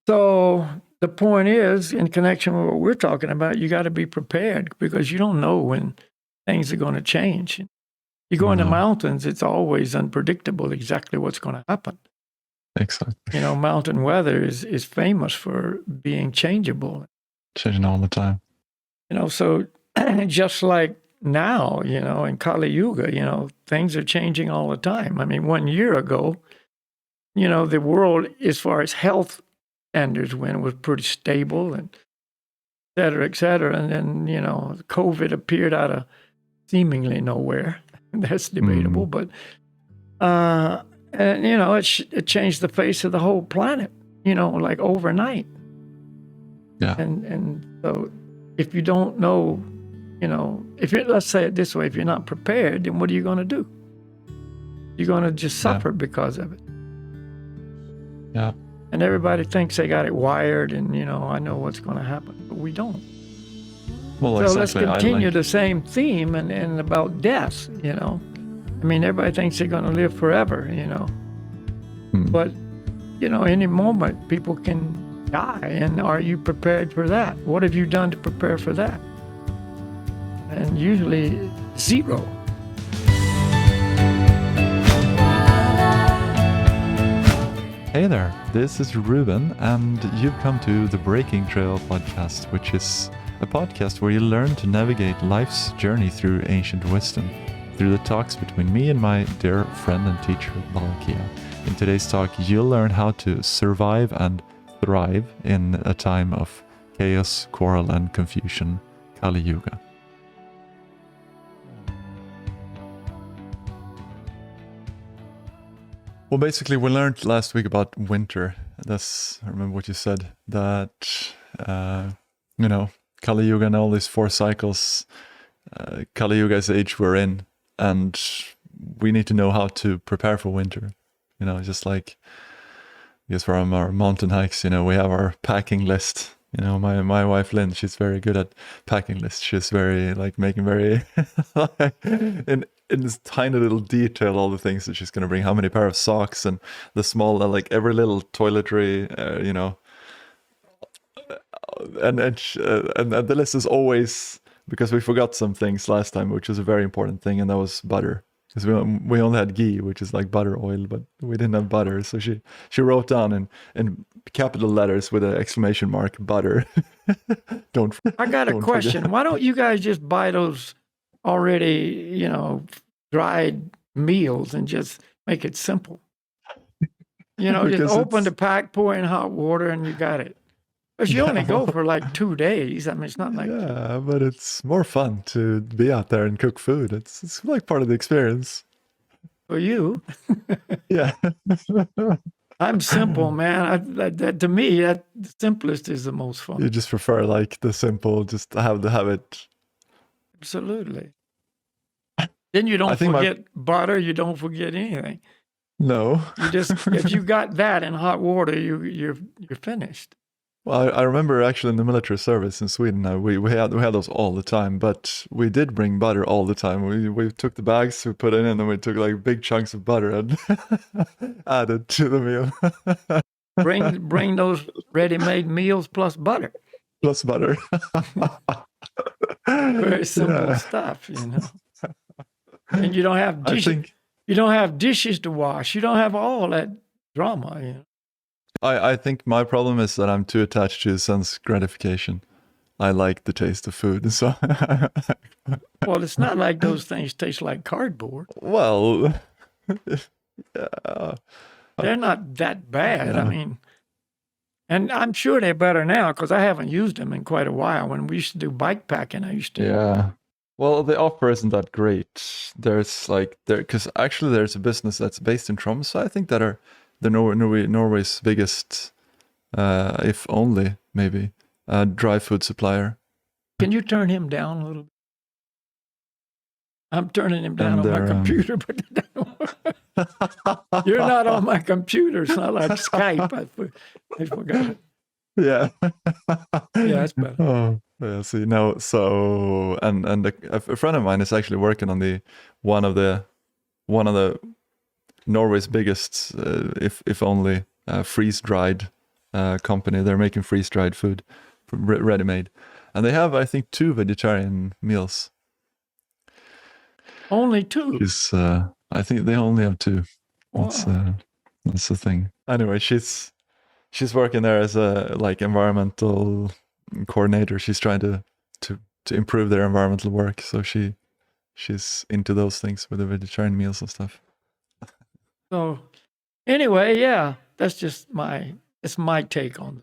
So the point is, in connection with what we're talking about, you got to be prepared because you don't know when things are going to change. You go in the mountains, it's always unpredictable exactly what's going to happen. Exactly. Mountain weather is famous for being changeable. Changing all the time. So just like now, in Kali Yuga, things are changing all the time. I mean, 1 year ago, the world, as far as health standards went, was pretty stable and et cetera, et cetera. And then, COVID appeared out of seemingly nowhere. That's debatable, but, and, it changed the face of the whole planet, like overnight. Yeah. And so if you don't know, let's say it this way, if you're not prepared, then what are you going to do? You're going to just suffer because of it. Yeah. And everybody thinks they got it wired and, I know what's going to happen, but we don't. Well, so exactly. Let's continue the same theme and about death, I mean, everybody thinks they're going to live forever, But, any moment people can die. And are you prepared for that? What have you done to prepare for that? And usually zero. Hey there, this is Ruben, and you've come to the Breaking Trail podcast, which is a podcast where you learn to navigate life's journey through ancient wisdom, through the talks between me and my dear friend and teacher, Valakia. In today's talk, you'll learn how to survive and thrive in a time of chaos, quarrel, and confusion, Kali Yuga. Well, basically, we learned last week about winter. I remember what you said, that, Kali Yuga and all these 4 cycles, Kali Yuga is the age we're in, and we need to know how to prepare for winter. Just like, I guess from our mountain hikes, we have our packing list. My wife Lynn, she's very good at packing lists. She's very making very in this tiny little detail all the things that she's going to bring. How many pair of socks and the small every little toiletry, and the list is always, because we forgot some things last time, which was a very important thing, and that was butter. Because we only had ghee, which is like butter oil, but we didn't have butter. So she wrote down in capital letters with an exclamation mark, butter. I got a question. Forget. Why don't you guys just buy those already, dried meals and just make it simple? Just open the pack, pour in hot water, and you got it. Because you only go for 2 days. I mean, it's not like... Yeah, but it's more fun to be out there and cook food. It's like part of the experience. For you. Yeah. I'm simple, man. That to me, the simplest is the most fun. You just prefer the simple, just to have it. Absolutely. Then you don't forget butter. You don't forget anything. No. You just, if you got that in hot water, you're finished. Well, I remember actually in the military service in Sweden, we had those all the time, but we did bring butter all the time. We took the bags, we put it in, and then we took big chunks of butter and added to the meal. bring those ready-made meals plus butter. Plus butter. Very simple stuff, And you don't have dishes. You don't have dishes to wash. You don't have all that drama, I think my problem is that I'm too attached to sense gratification. I like the taste of food, so... Well, it's not like those things taste like cardboard. Well, yeah. They're not that bad. Yeah. I mean, and I'm sure they're better now because I haven't used them in quite a while. When we used to do bike packing, I used to... Yeah. Well, the offer isn't that great. There's because actually there's a business that's based in Tromsø, I think, that are... the Norway's biggest, if only, maybe, dry food supplier. Can you turn him down a little bit? I'm turning him down on my computer, but you're not on my computer. It's not like Skype. I forgot it. Yeah. Yeah, that's better. Oh, yeah. See, no. So, and a friend of mine is actually working on one of the Norway's biggest, if only, freeze-dried company. They're making freeze-dried food, ready-made, and they have, I think, 2 vegetarian meals. Only 2. I think they only have 2. Wow. That's the thing. Anyway, she's working there as a like environmental coordinator. She's trying to improve their environmental work. So she's into those things with the vegetarian meals and stuff. So anyway, yeah, that's just my take on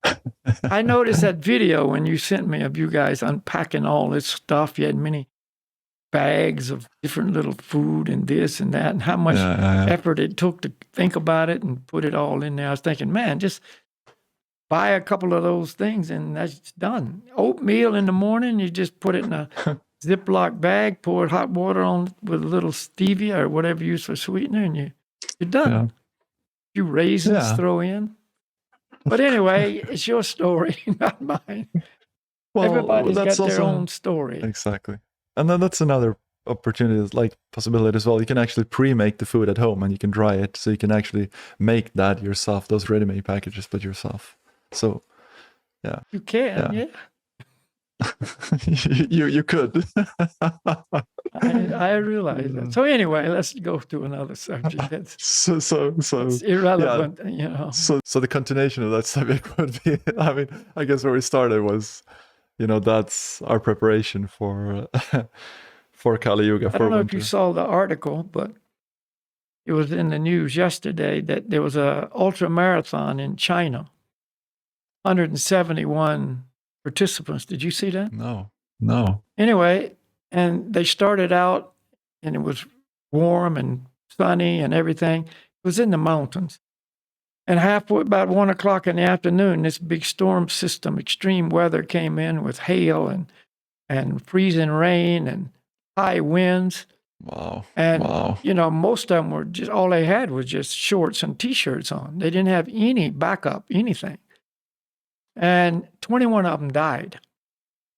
it. I noticed that video when you sent me of you guys unpacking all this stuff. You had many bags of different little food and this and that, and how much effort it took to think about it and put it all in there. I was thinking, man, just buy a couple of those things and that's done. Oatmeal in the morning, you just put it in a Ziploc bag, pour hot water on with a little stevia or whatever you use for sweetener, and you're done. Yeah. You raisins throw in. But anyway, it's your story, not mine. Well, everybody's got their own story. Exactly. And then that's another opportunity, like possibility as well. You can actually pre-make the food at home and you can dry it, so you can actually make that yourself, those ready-made packages, but yourself. So, yeah. You can, yeah. you could. I realize that. So anyway, let's go to another subject. That's it's irrelevant, you know. So the continuation of that subject would be, I mean, I guess where we started was, that's our preparation for Kali Yuga. I don't know if you saw the article, but it was in the news yesterday that there was a ultra marathon in China. 171 participants. Did you see that? No. Anyway, and they started out, and it was warm and sunny and everything. It was in the mountains. And halfway, about 1 o'clock in the afternoon, this big storm system, extreme weather came in with hail and freezing rain and high winds. Wow. And, most of them were just, all they had was just shorts and T-shirts on. They didn't have any backup, anything. And 21 of them died.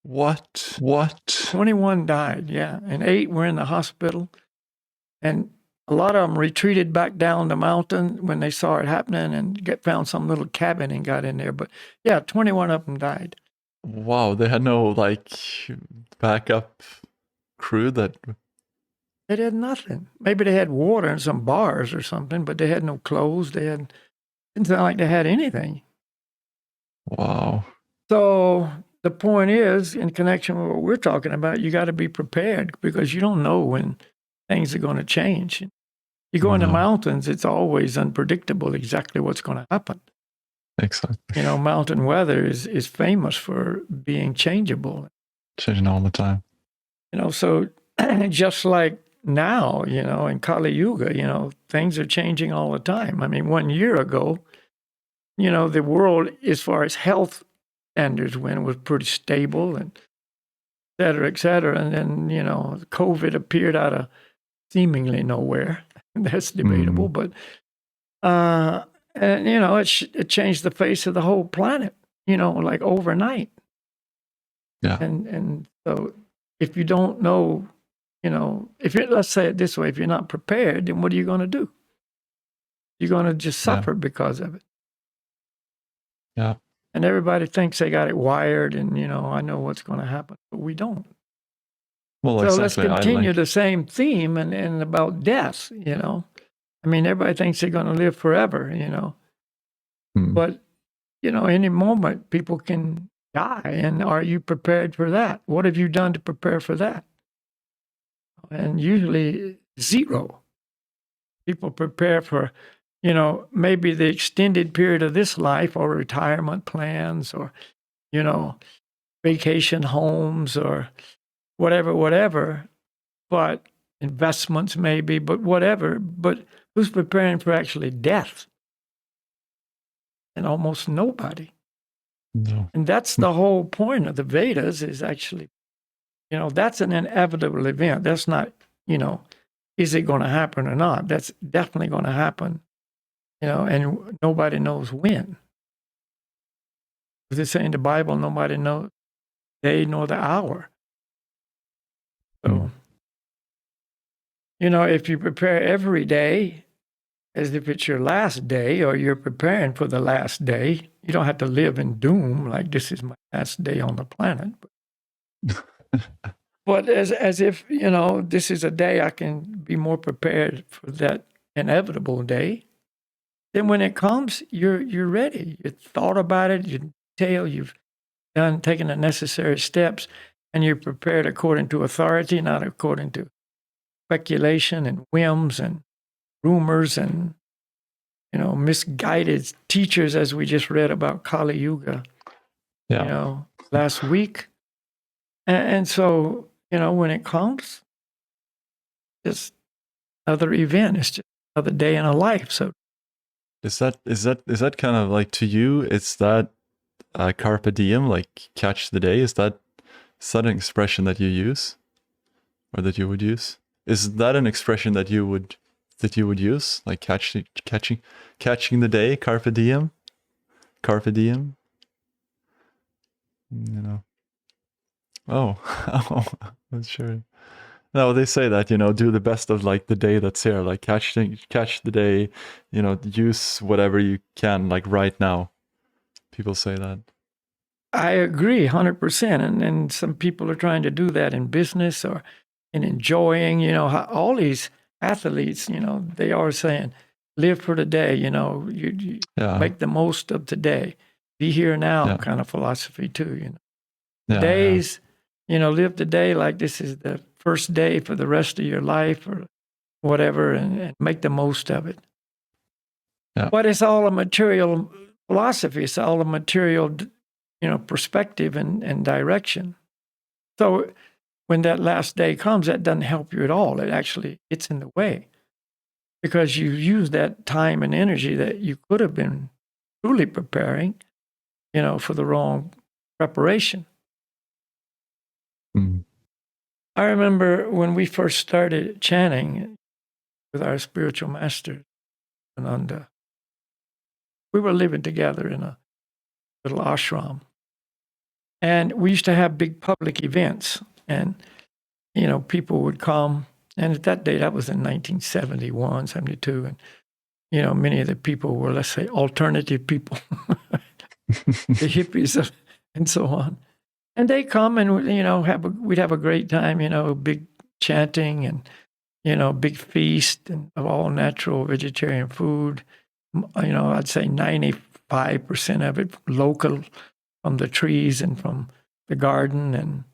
What? 21 died, yeah. And 8 were in the hospital. And a lot of them retreated back down the mountain when they saw it happening and found some little cabin and got in there. But yeah, 21 of them died. Wow, they had no backup crew that... They had nothing. Maybe they had water and some bars or something, but they had no clothes. Didn't sound like they had anything. Wow. So the point is, in connection with what we're talking about, you got to be prepared because you don't know when things are going to change. You go in the mountains, it's always unpredictable exactly what's going to happen. Exactly. Mountain weather is famous for being changeable. Changing all the time. So just like now, in Kali Yuga, things are changing all the time. I mean, 1 year ago, the world, as far as health standards went, was pretty stable and et cetera, et cetera. And then, COVID appeared out of seemingly nowhere. That's debatable, but, it changed the face of the whole planet, like overnight. Yeah. And so if you don't know, let's say it this way, if you're not prepared, then what are you going to do? You're going to just suffer because of it. Yeah. And everybody thinks they got it wired and, I know what's going to happen, but we don't. Well, so exactly. Let's continue the same theme and about death, I mean, everybody thinks they're going to live forever, But, any moment people can die. And are you prepared for that? What have you done to prepare for that? And usually 0. People prepare for, maybe the extended period of this life or retirement plans or, vacation homes or whatever, but investments maybe, but whatever. But who's preparing for actually death? And almost nobody. No. And that's the whole point of the Vedas is actually, that's an inevitable event. That's not, is it going to happen or not? That's definitely going to happen, and nobody knows when. As they say in the Bible, nobody knows the day nor the hour. So, if you prepare every day, as if it's your last day or you're preparing for the last day. You don't have to live in doom like this is my last day on the planet. But as if, this is a day I can be more prepared for that inevitable day. Then when it comes, you're ready. You thought about it, you detail, you've taken the necessary steps, and you're prepared according to authority, not according to speculation and whims and rumors and misguided teachers, as we just read about Kali Yuga, last week. And so, when it comes, it's another event. It's just another day in a life. So is that kind of like, to you, it's that carpe diem, like catch the day? Is that an expression that you use, or that you would use? Is that an expression that you would use, like catching the day, carpe diem? Oh, I'm sure. No, they say that, do the best of like the day that's here, like catch the day, use whatever you can, like right now. People say that. I agree 100%. And some people are trying to do that in business or in enjoying, how all these athletes, they are saying, live for the day, you make the most of today. Be here now kind of philosophy too, Days, live the day like this is the first day for the rest of your life or whatever, and make the most of it. Yeah. But it's all a material philosophy. It's all a material, perspective and direction. So when that last day comes, that doesn't help you at all. It's in the way, because you use that time and energy that you could have been truly preparing, for the wrong preparation. Mm. I remember when we first started chanting with our spiritual master, Ananda, we were living together in a little ashram. And we used to have big public events, and, people would come. And at that day, that was in 1971, 72. And, many of the people were, let's say, alternative people, the hippies and so on. And they come and, we'd have a great time, big chanting and, big feast and of all natural vegetarian food. I'd say 95% of it local, from the trees and from the garden and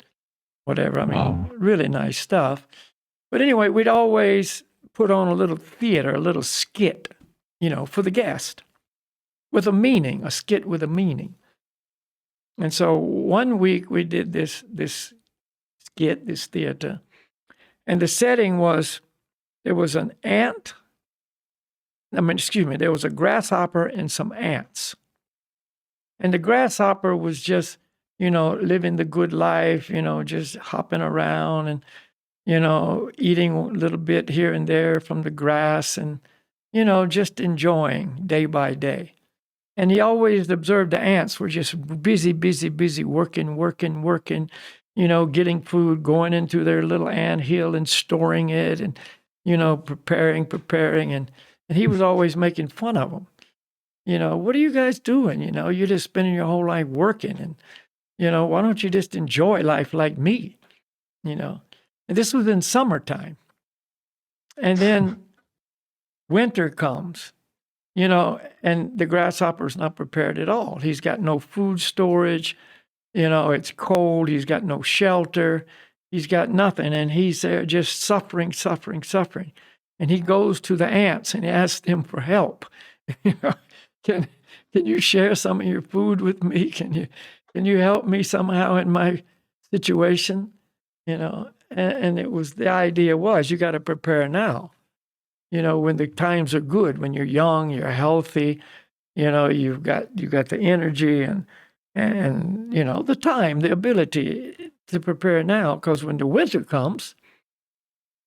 whatever. Wow. Really nice stuff. But anyway, we'd always put on a little theater, a little skit, for the guest, with a meaning, a skit with a meaning. And so one week we did this skit, this theater, and the setting was, there was an ant, there was a grasshopper and some ants. And the grasshopper was just, living the good life, just hopping around and, eating a little bit here and there from the grass and, just enjoying day by day. And he always observed the ants were just busy, working, getting food, going into their little ant hill and storing it and, preparing. And he was always making fun of them. What are you guys doing? You're just spending your whole life working. And, why don't you just enjoy life like me? And this was in summertime. And then winter comes. And the grasshopper's not prepared at all. He's got no food storage. It's cold. He's got no shelter. He's got nothing. And he's there just suffering. And he goes to the ants and he asks them for help. Can you share some of your food with me? Can you help me somehow in my situation? And it was, the idea was, you got to prepare now. When the times are good, when you're young, you're healthy, you've got the energy and the time, the ability to prepare now. Because when the winter comes,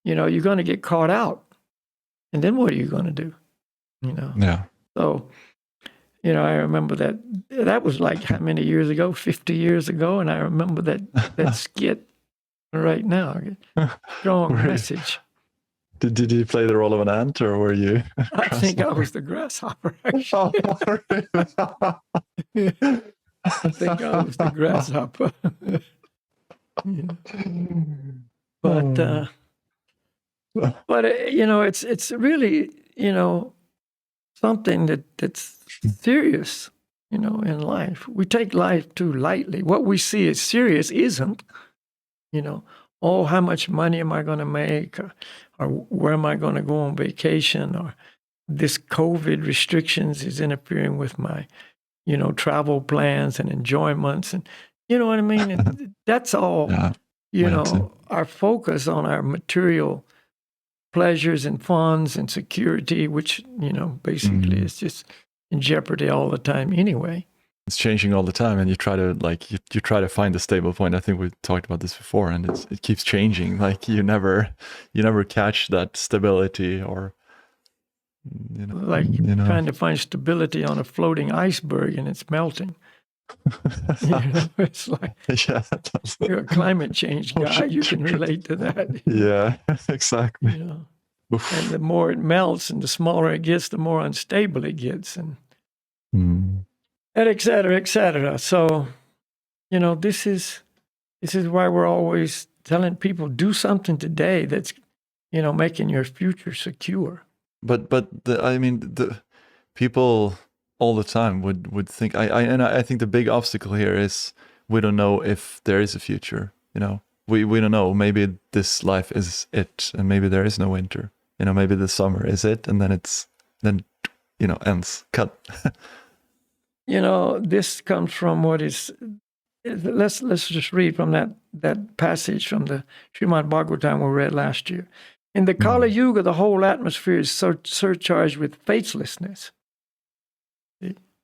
you're going to get caught out. And then what are you going to do? Yeah. So, I remember that was like how many years ago? 50 years ago. And I remember that skit right now. Strong message. Did you play the role of an ant, or were you? I think I was the grasshopper, actually. I think I was the grasshopper. Yeah. But it's really, something that's serious, in life. We take life too lightly. What we see as serious isn't, oh, how much money am I going to make? Or where am I going to go on vacation? Or this COVID restrictions is interfering with my, travel plans and enjoyments. And you know what I mean? And that's all, our focus on our material pleasures and funds and security, which, basically is just in jeopardy all the time anyway. It's changing all the time, and you try to you try to find a stable point. I think we talked about this before, and it keeps changing. Like you never catch that stability, or trying to find stability on a floating iceberg and it's melting. It's like you're a climate change guy. You can relate to that. Yeah, exactly. And the more it melts and the smaller it gets, the more unstable it gets, and et cetera, et cetera. So, this is why we're always telling people, do something today that's, making your future secure. But the people all the time would think, I think the big obstacle here is we don't know if there is a future. We don't know. Maybe this life is it, and maybe there is no winter. Maybe the summer is it, and then ends, cut. This comes from what is. Let's just read from that passage from the Srimad Bhagavatam we read last year. In the Kali Yuga, the whole atmosphere is surcharged with faithlessness.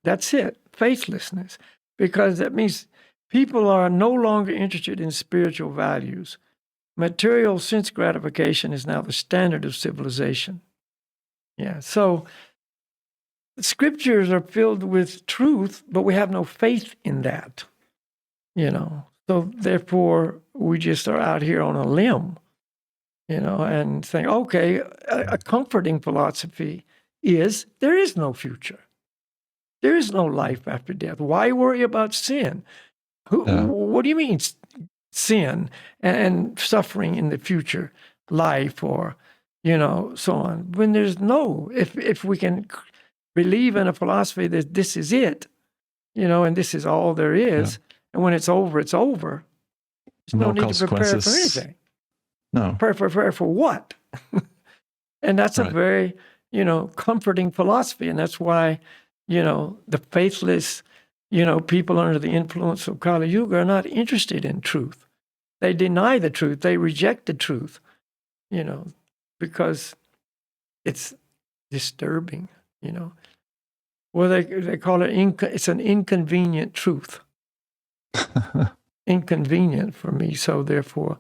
That's it, faithlessness, because that means people are no longer interested in spiritual values. Material sense gratification is now the standard of civilization. Yeah, so the scriptures are filled with truth, but we have no faith in that. So therefore we just are out here on a limb, and saying, okay, a comforting philosophy is there is no future. There is no life after death. Why worry about sin? What do you mean sin and suffering in the future life, or, so on? When there's if we can believe in a philosophy that this is it, and this is all there is, and when it's over, it's over. There's no need to prepare for anything. No. Prepare for what? And that's a very, comforting philosophy. And that's why, the faithless, people under the influence of Kali Yuga are not interested in truth. They deny the truth. They reject the truth, because it's disturbing, Well, they call it, it's an inconvenient truth. Inconvenient for me, so therefore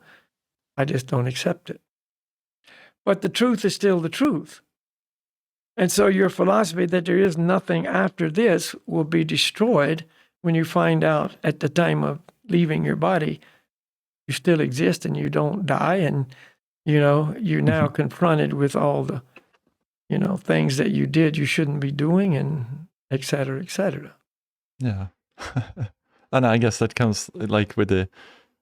I just don't accept it. But the truth is still the truth. And so your philosophy that there is nothing after this will be destroyed when you find out at the time of leaving your body, you still exist and you don't die, and, you're now confronted with all the, things that you did you shouldn't be doing, and et cetera, et cetera. Yeah. And I guess that comes like with the,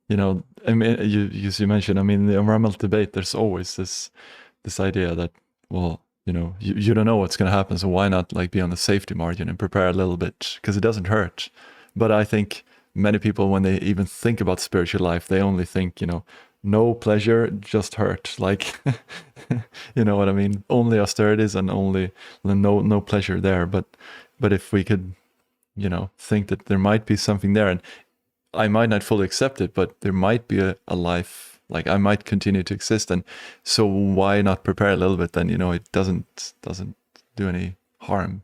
you mentioned, in the environmental debate, there's always this idea that, well, you don't know what's going to happen, so why not be on the safety margin and prepare a little bit, because it doesn't hurt. But I think many people, when they even think about spiritual life, they only think, no pleasure, just hurt. You know what I mean? Only austerities and only no pleasure there. But if we could, think that there might be something there, and I might not fully accept it, but there might be a life, I might continue to exist, and so why not prepare a little bit? Then it doesn't do any harm.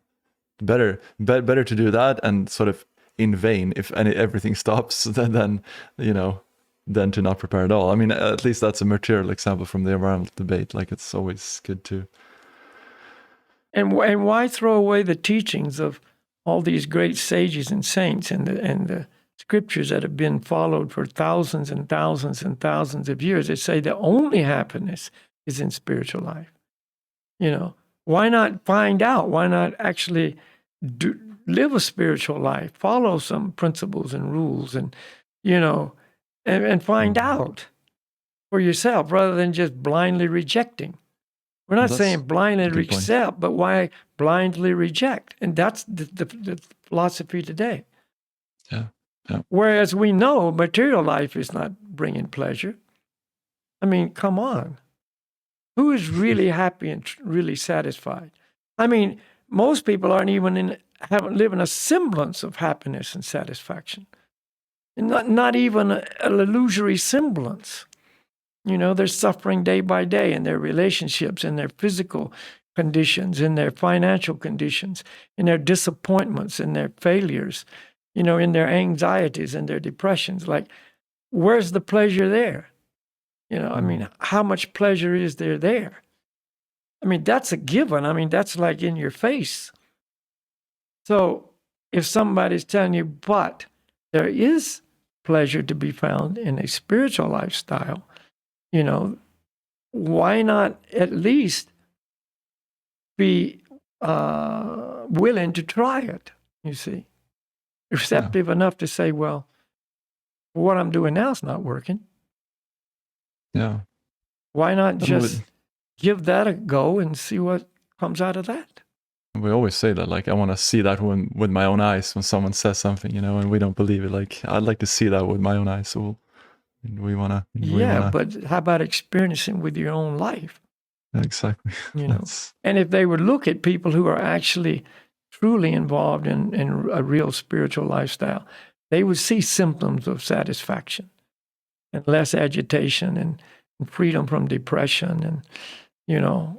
Better to do that and sort of in vain if everything stops than to not prepare at all. At least that's a material example from the environmental debate. It's always good to. And why throw away the teachings of all these great sages and saints and the scriptures that have been followed for thousands and thousands and thousands of years? They say the only happiness is in spiritual life. Why not find out? Why not actually live a spiritual life, follow some principles and rules, and and find out for yourself rather than just blindly rejecting. We're not saying blindly accept, but why blindly reject? And that's the philosophy today. Yeah. Whereas we know material life is not bringing pleasure. I mean, come on. Who is really happy and really satisfied? I mean, most people aren't even living a semblance of happiness and satisfaction. Not even an illusory semblance. They're suffering day by day in their relationships, in their physical conditions, in their financial conditions, in their disappointments, in their failures, in their anxieties and their depressions. Like, where's the pleasure there? I mean, how much pleasure is there? I mean, that's a given. I mean, that's like in your face. So if somebody's telling you, but there is pleasure to be found in a spiritual lifestyle, why not at least be willing to try it, you see? Receptive enough to say, well, what I'm doing now is not working. Yeah. Why not just give that a go and see what comes out of that? We always say that, like, I want to see that with my own eyes when someone says something, and we don't believe it. Like, I'd like to see that with my own eyes. So we want to. Yeah, but how about experiencing with your own life? Exactly. And if they would look at people who are actually truly involved in a real spiritual lifestyle, they would see symptoms of satisfaction and less agitation and freedom from depression and,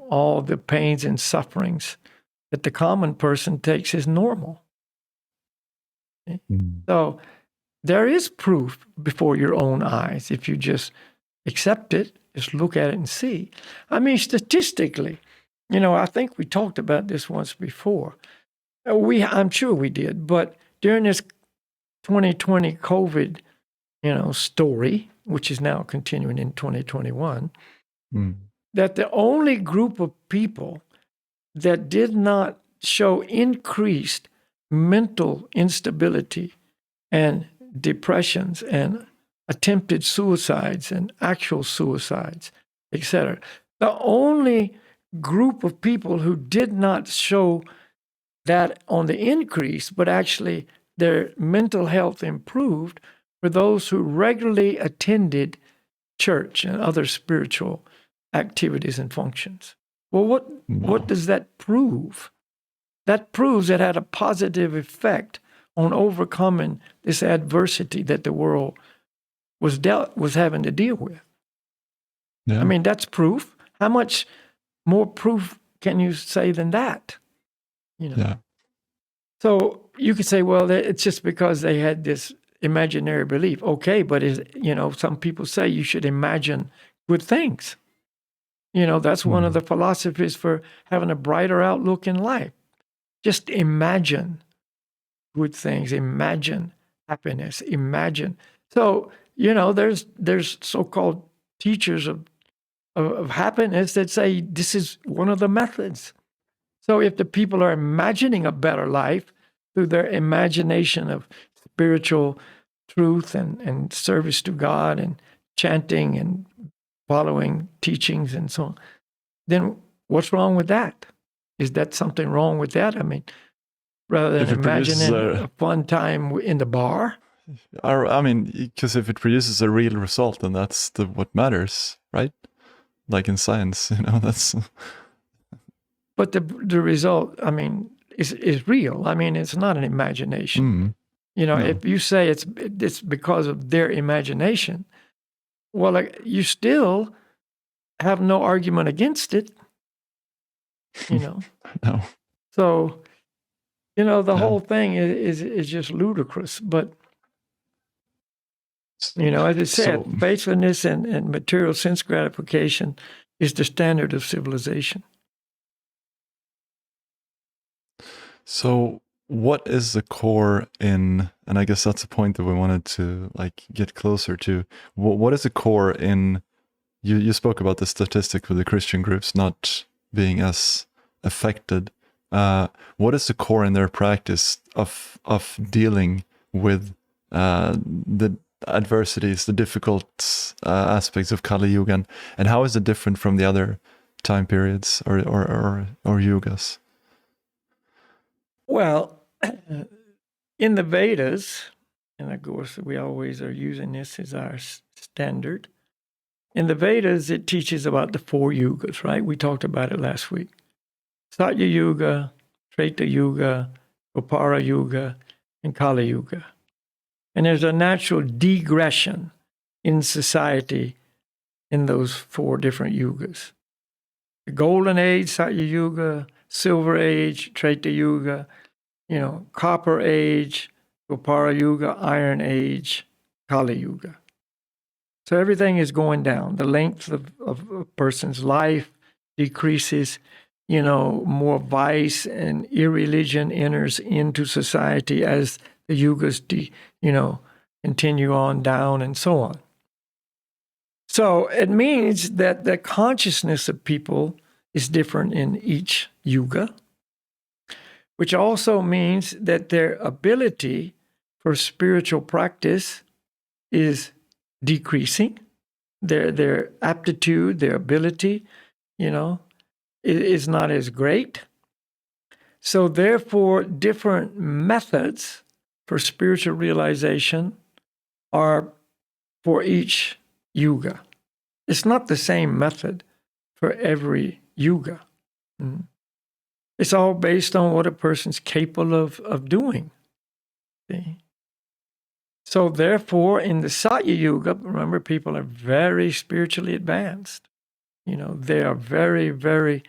all the pains and sufferings that the common person takes as normal. So there is proof before your own eyes if you just accept it, just look at it and see. I mean, statistically, I think we talked about this once before. I'm sure we did, but during this 2020 COVID, story, which is now continuing in 2021, that the only group of people that did not show increased mental instability and depressions and attempted suicides and actual suicides, etc. The only group of people who did not show that on the increase, but actually their mental health improved, were those who regularly attended church and other spiritual activities and functions. Well, what does that prove? That proves it had a positive effect on overcoming this adversity that the world was having to deal with. Yeah. I mean, that's proof. How much more proof can you say than that? Yeah. So you could say, well, it's just because they had this imaginary belief. Okay, but some people say you should imagine good things. That's one of the philosophies for having a brighter outlook in life. Just imagine good things, imagine happiness, imagine. So, there's so-called teachers of happiness that say this is one of the methods. So if the people are imagining a better life through their imagination of spiritual truth and service to God and chanting and following teachings and so on, then what's wrong with that? Is that something wrong with that? I mean, rather than imagining a fun time in the bar? I mean, because if it produces a real result, then that's what matters, right? Like in science, that's... But the result, I mean, is real. I mean, it's not an imagination. No. If you say it's because of their imagination, well, you still have no argument against it, No. So, the whole thing is just ludicrous. But, as I said, faithfulness and material sense gratification is the standard of civilization. So what is the core in, and I guess that's the point that we wanted to get closer to, what is the core in you spoke about the statistic with the Christian groups not being as affected. What is the core in their practice of dealing with the adversities, the difficult aspects of Kali Yuga, and how is it different from the other time periods or yugas? Well, in the Vedas, and of course we always are using this as our standard. In the Vedas, it teaches about the 4 yugas, right? We talked about it last week. Satya Yuga, Treta Yuga, Dwapara Yuga, and Kali Yuga. And there's a natural degression in society in those 4 different yugas. The Golden Age, Satya Yuga, Silver Age, Treta Yuga, Copper Age, Dwapara Yuga, Iron Age, Kali Yuga. So everything is going down. The length of a person's life decreases. More vice and irreligion enters into society as the yugas, continue on down and so on. So it means that the consciousness of people is different in each yuga, which also means that their ability for spiritual practice is decreasing. Their aptitude, their ability, is not as great. So therefore, different methods for spiritual realization are for each yuga. It's not the same method for every yuga. It's all based on what a person's capable of doing. See? So therefore, in the Satya Yuga, remember, people are very spiritually advanced. They are very, very,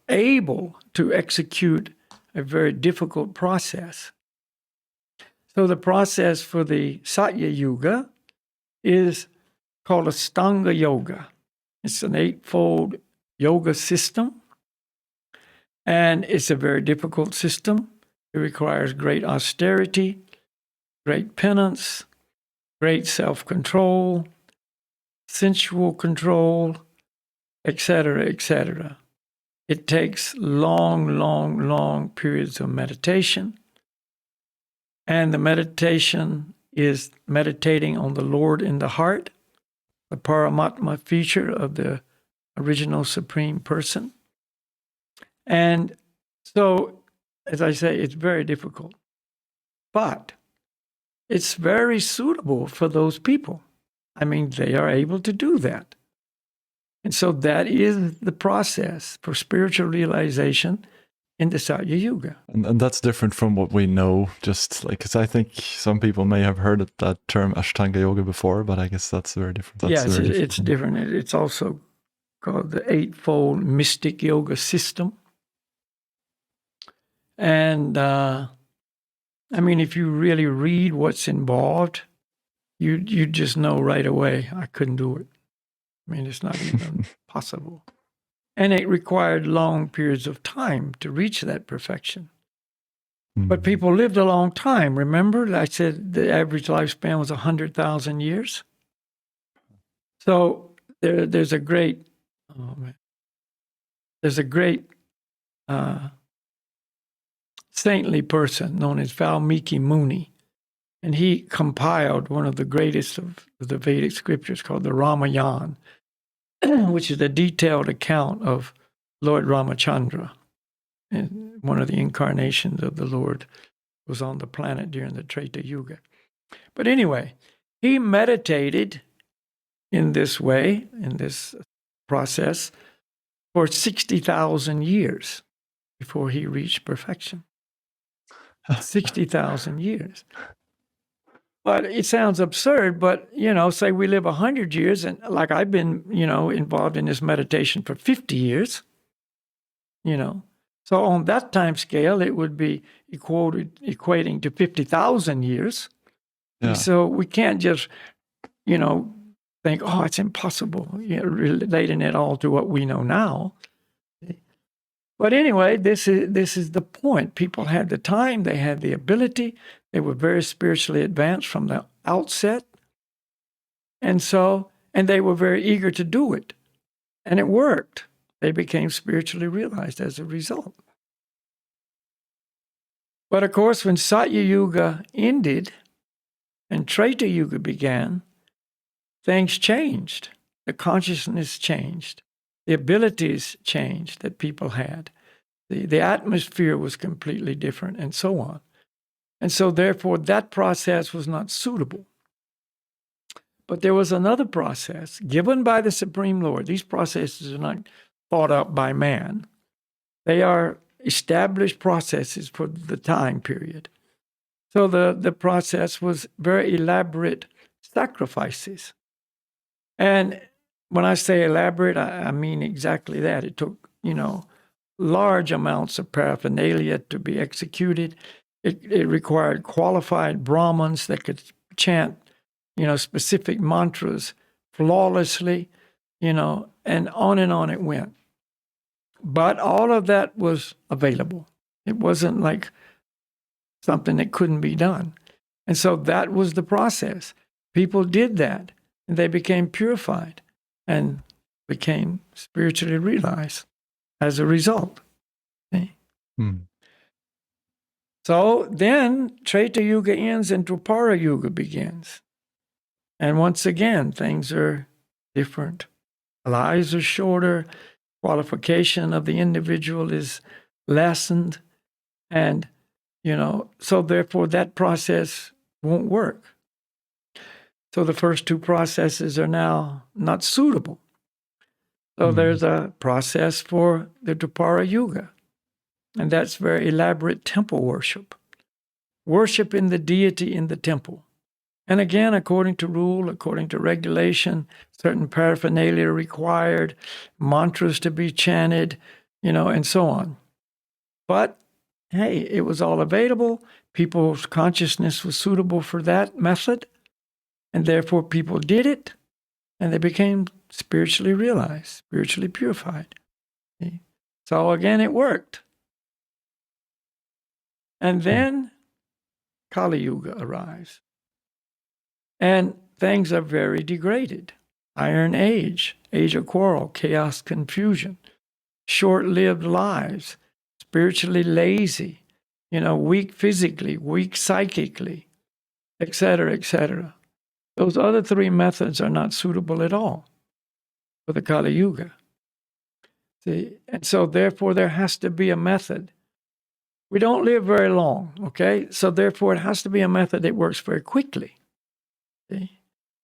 able to execute a very difficult process. So the process for the Satya Yuga is called Ashtanga Yoga. It's an 8-fold yoga system, and it's a very difficult system. It requires great austerity, great penance, great self-control, sensual control, etc., etc. It takes long periods of meditation. And the meditation is meditating on the Lord in the heart, the Paramatma feature of the original Supreme Person. And so, as I say, it's very difficult. But it's very suitable for those people. I mean, they are able to do that. And so that is the process for spiritual realization in the Satya Yuga. And that's different from what we know, just like, because I think some people may have heard that term Ashtanga Yoga before, but I guess that's very different. It's different. It's also called the 8-fold mystic yoga system. And if you really read what's involved, you just know right away, I couldn't do it. It's not even possible. And it required long periods of time to reach that perfection. But people lived a long time. Remember, I said the average lifespan was 100,000 years. So there's a great saintly person known as Valmiki Muni. And he compiled one of the greatest of the Vedic scriptures called the Ramayana, which is a detailed account of Lord Ramachandra. And one of the incarnations of the Lord was on the planet during the Treta Yuga. But anyway, he meditated in this way, in this process, for 60,000 years before he reached perfection. 60,000 years. But it sounds absurd, but, say we live 100 years, and like I've been, involved in this meditation for 50 years, So on that time scale, it would be equating to 50,000 years. Yeah. So we can't just, think, oh, it's impossible, relating it all to what we know now. But anyway, this is the point. People had the time, they had the ability, they were very spiritually advanced from the outset. And so And they were very eager to do it. And it worked. They became spiritually realized as a result. But of course, when Satya Yuga ended and Treta Yuga began, things changed. The consciousness changed. The abilities changed that people had. The atmosphere was completely different, and so on. And so therefore, that process was not suitable. But there was another process given by the Supreme Lord. These processes are not thought up by man. They are established processes for the time period. So the process was very elaborate sacrifices. And when I say elaborate, I mean exactly that. It took, large amounts of paraphernalia to be executed. It required qualified Brahmins that could chant, specific mantras flawlessly, and on it went. But all of that was available. It wasn't like something that couldn't be done. And so that was the process. People did that, and they became purified and became spiritually realized as a result. See? So then Treta Yuga ends and Dwapara Yuga begins. And once again, things are different. Lives are shorter. Qualification of the individual is lessened. And, so therefore that process won't work. So the first two processes are now not suitable. So there's a process for the Dwapara Yuga. And that's very elaborate temple worship. Worshiping the deity in the temple. And again, according to rule, according to regulation, certain paraphernalia required, mantras to be chanted, and so on. But, hey, it was all available. People's consciousness was suitable for that method. And therefore, people did it. And they became spiritually realized, spiritually purified. See? So again, it worked. And then Kali Yuga arrives. And things are very degraded. Iron Age, age of quarrel, chaos, confusion, short-lived lives, spiritually lazy, weak physically, weak psychically, etc., etc. Those other three methods are not suitable at all for the Kali Yuga. See? And so therefore there has to be a method. We don't live very long, okay? So therefore it has to be a method that works very quickly. See?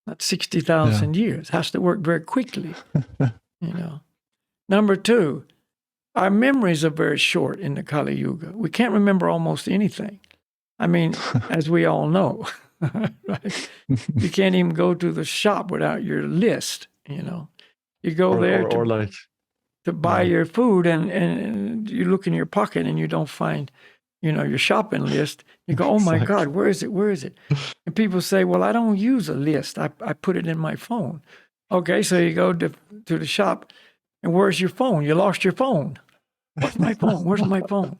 Not 60,000 years. It has to work very quickly, Number two, our memories are very short in the Kali Yuga. We can't remember almost anything. I mean, as we all know. Right? You can't even go to the shop without your list, You go there to buy your food and you look in your pocket and you don't find, your shopping list. You go, oh my God, where is it? Where is it? And people say, well, I don't use a list. I put it in my phone. Okay, so you go to the shop and where's your phone? You lost your phone. Where's my phone? Where's my phone?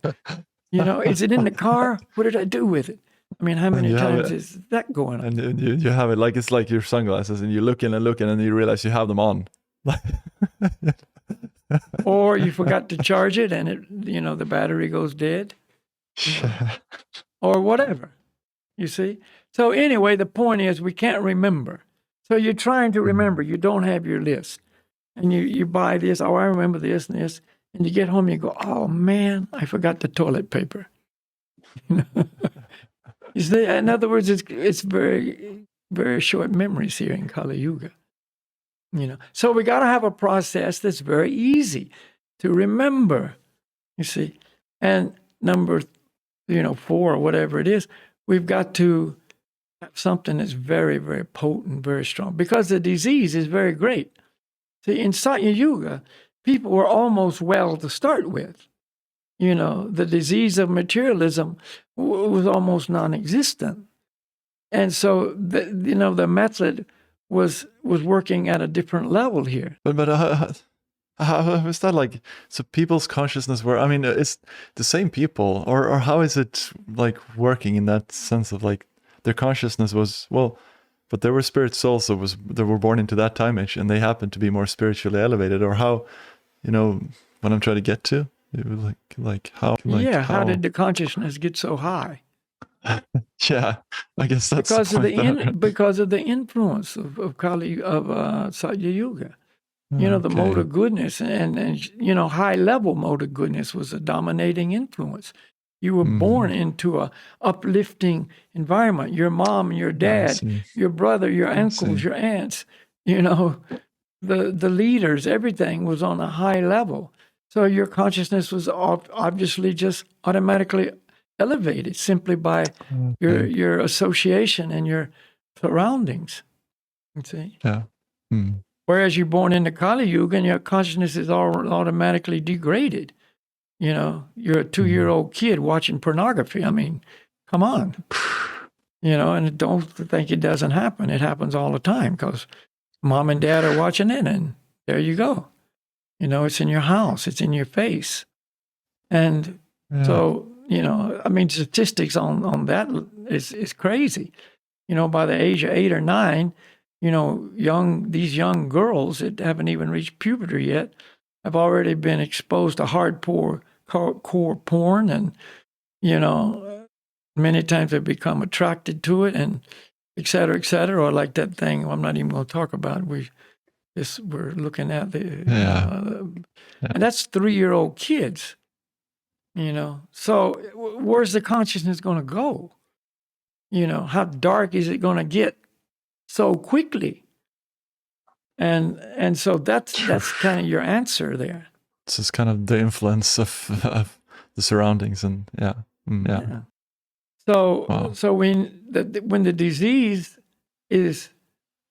Is it in the car? What did I do with it? I mean, how many times is that going on? And you have it like it's like your sunglasses, and you look in and you realize you have them on. Or you forgot to charge it, and it, the battery goes dead, or whatever. You see. So anyway, the point is we can't remember. So you're trying to remember. You don't have your list, and you buy this. Oh, I remember this and this, and you get home, you go, oh man, I forgot the toilet paper. You see, in other words, it's very, very short memories here in Kali Yuga. So we got to have a process that's very easy to remember. You see, and number, 4 or whatever it is, we've got to have something that's very, very potent, very strong, because the disease is very great. See, in Satya Yuga, people were almost well to start with. The disease of materialism was almost non-existent. And so, the method was working at a different level here. But how is that like? So people's consciousness it's the same people, or how is it like working in that sense of like their consciousness was, well, but there were spirit souls that were born into that time age, and they happened to be more spiritually elevated, or how, what I'm trying to get to, it was how did the consciousness get so high? Yeah, I guess that's because of the influence of Kali Satya Yuga. The mode of goodness and high level mode of goodness was a dominating influence. You were born into a uplifting environment. Your mom, your dad, your brother, your uncles, your aunts, the leaders, everything was on a high level. So your consciousness was obviously just automatically elevated simply by your association and your surroundings. You see? Yeah. Mm. Whereas you're born into Kali Yuga and your consciousness is automatically degraded. You're a 2-year-old kid watching pornography. I mean, come on. And don't think it doesn't happen. It happens all the time because mom and dad are watching it, and there you go. It's in your house. It's in your face. And so, statistics on that is crazy. By the age of 8 or 9, these young girls that haven't even reached puberty yet have already been exposed to hardcore porn, and many times they become attracted to it, and et cetera, or like that thing I'm not even going to talk about. We're looking at and that's 3-year-old kids. So where's the consciousness going to go? How dark is it going to get so quickly? And so that's kind of your answer there. It's just kind of the influence of the surroundings, and So when the disease is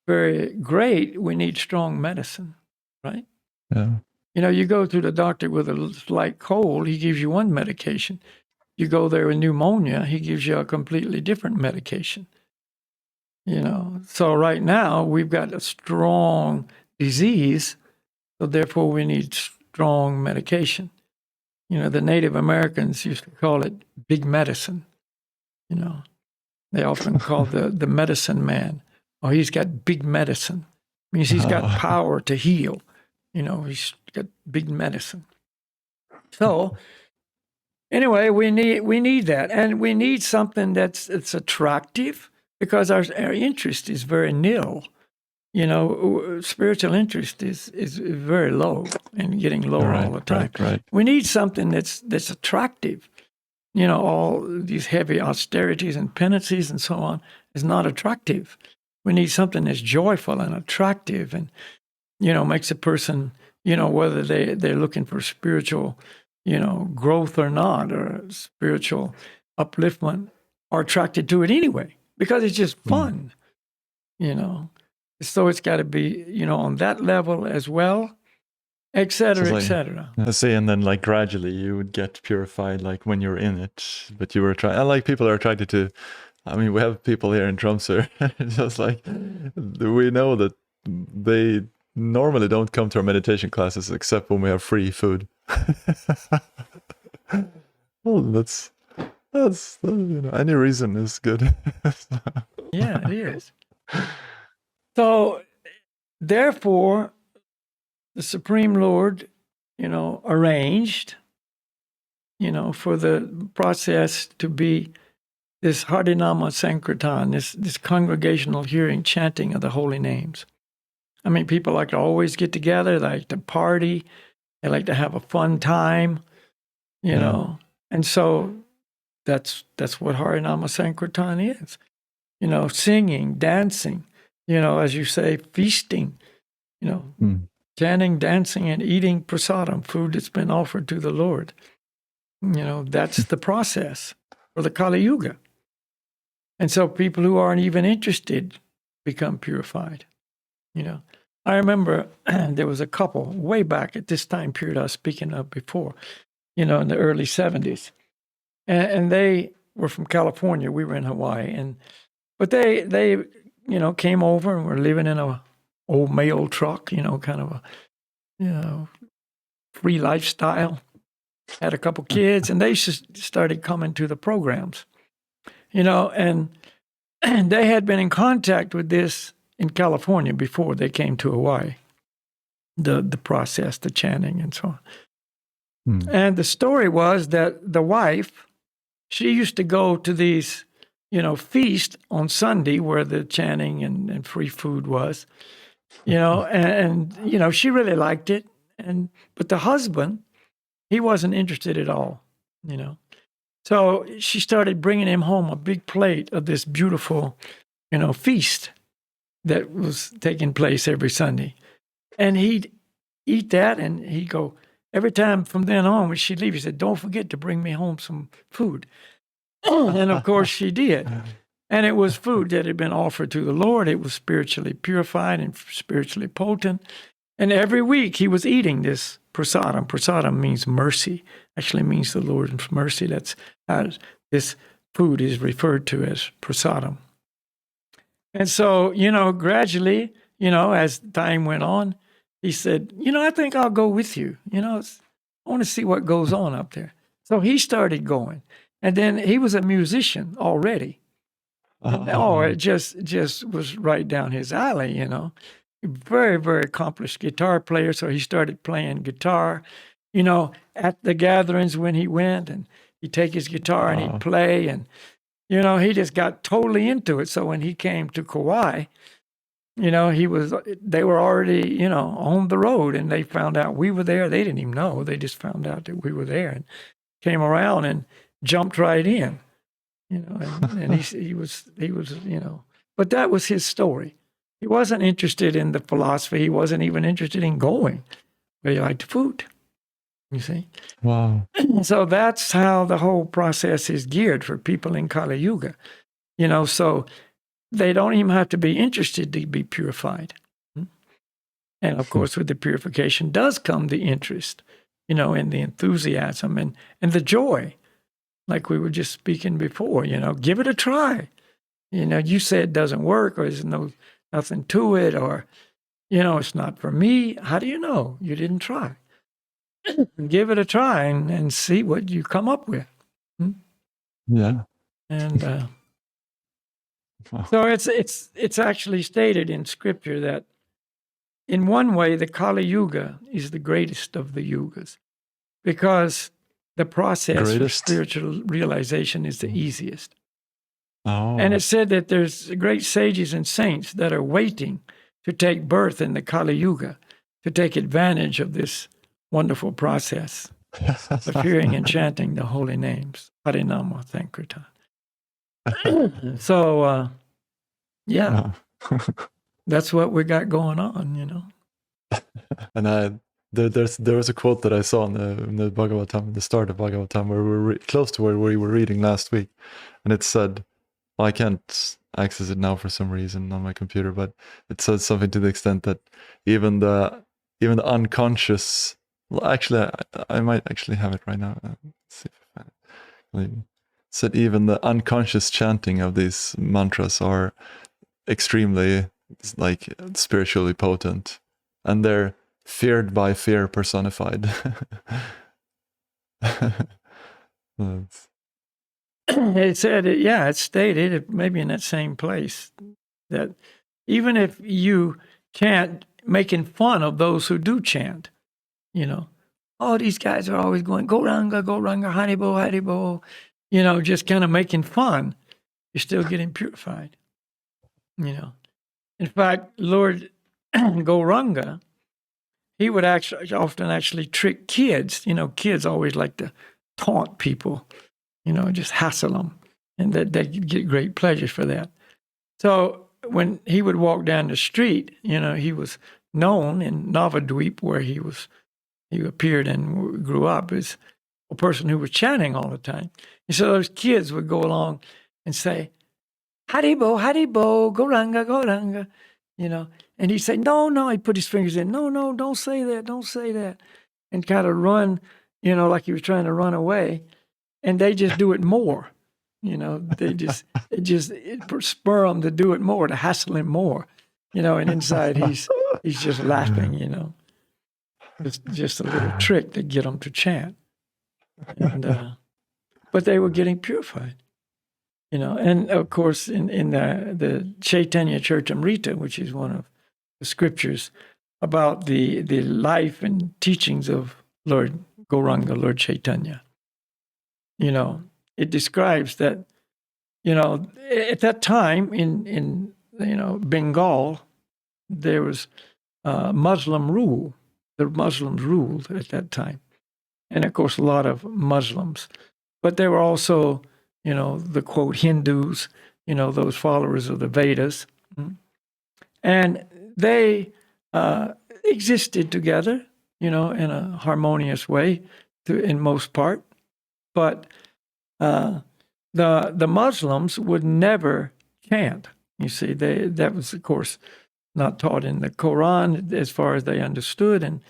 very great, we need strong medicine, right? Yeah. You go to the doctor with a slight cold, he gives you one medication. You go there with pneumonia, he gives you a completely different medication. So right now we've got a strong disease, so therefore we need strong medication. The Native Americans used to call it big medicine. They often call the medicine man, oh, he's got big medicine. Means he's got power to heal. He's got big medicine. So anyway, we need that, and we need something that's attractive, because our interest is very nil. Spiritual interest is very low and getting lower all the time. Right. We need something that's attractive. All these heavy austerities and penances and so on is not attractive. We need something that's joyful and attractive, and makes a person, whether they're looking for spiritual, growth or not, or spiritual upliftment, are attracted to it anyway, because it's just fun, So it's got to be, on that level as well, et cetera, et cetera. I see, and then gradually you would get purified, when you're in it. But you were people are attracted to. I mean, we have people here in Tromsø, just we know that they normally don't come to our meditation classes except when we have free food. Well, that's any reason is good. Yeah, it is. So, therefore, the Supreme Lord, arranged, for the process to be this Harinama Sankirtan, this congregational hearing, chanting of the holy names. I mean, people like to always get together, they like to party, they like to have a fun time, and so that's what Harinama Sankirtan is. Singing, dancing, as you say, feasting, chanting, dancing, and eating prasadam, food that's been offered to the Lord. That's the process for the Kali Yuga. And so people who aren't even interested become purified. I remember there was a couple way back at this time period I was speaking of before, in the early 70s. And they were from California. We were in Hawaii. But they came over and were living in a old mail truck, kind of a, free lifestyle. Had a couple kids, and they just started coming to the programs, and they had been in contact with this in California before they came to Hawaii, the process, the chanting and so on. And the story was that the wife, she used to go to these, feast on Sunday where the chanting and free food was, and she really liked it. But the husband, he wasn't interested at all, So she started bringing him home a big plate of this beautiful, feast that was taking place every Sunday. And he'd eat that and he'd go, every time from then on, when she'd leave, he said, don't forget to bring me home some food. And of course she did. And it was food that had been offered to the Lord. It was spiritually purified and spiritually potent. And every week he was eating this prasadam. Prasadam means mercy, actually means the Lord's mercy. That's how this food is referred to as prasadam. And so, gradually, as time went on, he said, I think I'll go with you. I want to see what goes on up there. So he started going. And then he was a musician already. It just was right down his alley, Very, very accomplished guitar player. So he started playing guitar, at the gatherings when he went, and he'd take his guitar and he'd play. And, he just got totally into it. So when he came to Kauai, they were already, on the road, and they found out we were there. They didn't even know. They just found out that we were there and came around and jumped right in, and he was, but that was his story. He wasn't interested in the philosophy. He wasn't even interested in going, but he liked food, you see. Wow. So that's how the whole process is geared for people in Kali Yuga, so they don't even have to be interested to be purified. And of course, with the purification does come the interest, and the enthusiasm and the joy, like we were just speaking before, give it a try. You say it doesn't work, or there's nothing to it, or, it's not for me. How do you know? You didn't try. Give it a try and see what you come up with. Yeah. And so it's actually stated in scripture that in one way, the Kali Yuga is the greatest of the yugas, because the process of spiritual realization is the easiest. And it's said that there's great sages and saints that are waiting to take birth in the Kali Yuga, to take advantage of this wonderful process of hearing and chanting the holy names, Harinama Sankirtan. So, that's what we got going on, And there was a quote that I saw in the Bhagavatam, the start of Bhagavatam, where we were close to where we were reading last week, and it said, well, I can't access it now for some reason on my computer, but it says something to the extent that even the unconscious. Well, actually, I might actually have it right now. Let's see if I find it. It said even the unconscious chanting of these mantras are extremely spiritually potent, and they're feared by fear personified. It said, it's stated, maybe in that same place, that even if you chant making fun of those who do chant, these guys are always going, go ranga, haribo, just kind of making fun, you're still getting purified, In fact, Lord Gauranga, he would often trick kids. Kids always like to taunt people, just hassle them, and that they get great pleasure for that. So when he would walk down the street, he was known in Navadweep, where he appeared and grew up, as a person who was chanting all the time. And so those kids would go along and say, Haribo, Gauranga, and he'd say, no, he'd put his fingers in, no, don't say that, and kind of run, like he was trying to run away, and they just do it more, it spur him to do it more, to hassle him more, and inside he's just laughing, it's just a little trick to get them to chant, and but they were getting purified, And of course, in the Chaitanya Charitamrita, which is one of the scriptures about the life and teachings of Lord Gauranga, Lord Chaitanya, it describes that, at that time in Bengal, there was Muslim rule. The Muslims ruled at that time. And of course, a lot of Muslims. But there were also, the quote Hindus, those followers of the Vedas. And they existed together, in a harmonious way in most part. But the Muslims would never chant. You see, that was, of course, not taught in the Quran as far as they understood, and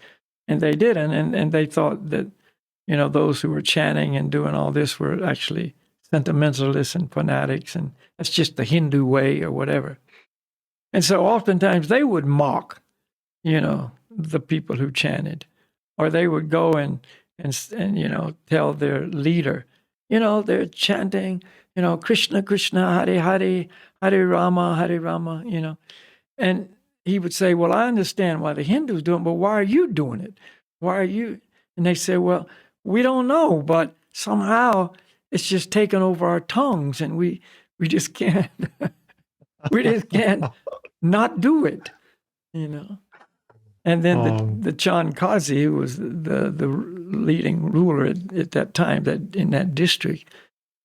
they didn't. And they thought that, those who were chanting and doing all this were actually sentimentalists and fanatics, and that's just the Hindu way or whatever. And so oftentimes they would mock, the people who chanted, or they would go and tell their leader, they're chanting, Krishna, Krishna, Hare Hare, Hare Rama, And he would say, well, I understand why the Hindus do it, but why are you doing it? Why are you? And they say, well, we don't know, but somehow it's just taken over our tongues, and we just can't, we just can't not do it, And then the Chand Kazi, who was the leading ruler at that time, that in that district,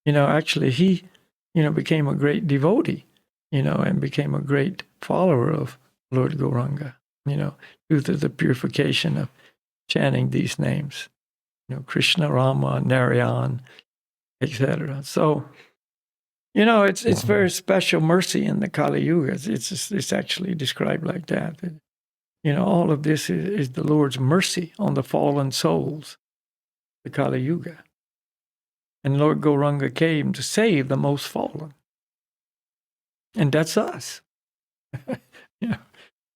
actually he, became a great devotee, and became a great follower of Lord Gauranga, due to the purification of chanting these names, Krishna, Rama, Narayan, etc. So, it's very special mercy in the Kali Yuga. It's actually described like that. All of this is the Lord's mercy on the fallen souls, the Kali Yuga. And Lord Gauranga came to save the most fallen. And that's us.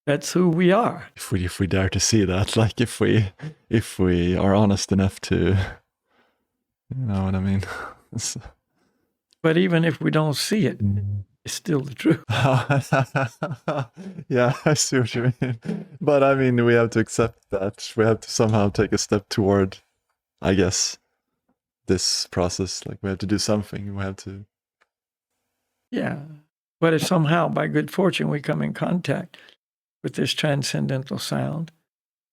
That's who we are. If we dare to see that, like if we are honest enough to, you know what I mean? But even if we don't see it, it's still the truth. Yeah, I see what you mean. But I mean, we have to accept that. We have to somehow take a step toward, I guess, this process. Like we have to do something. We have to. Yeah. But if somehow, by good fortune, we come in contact with this transcendental sound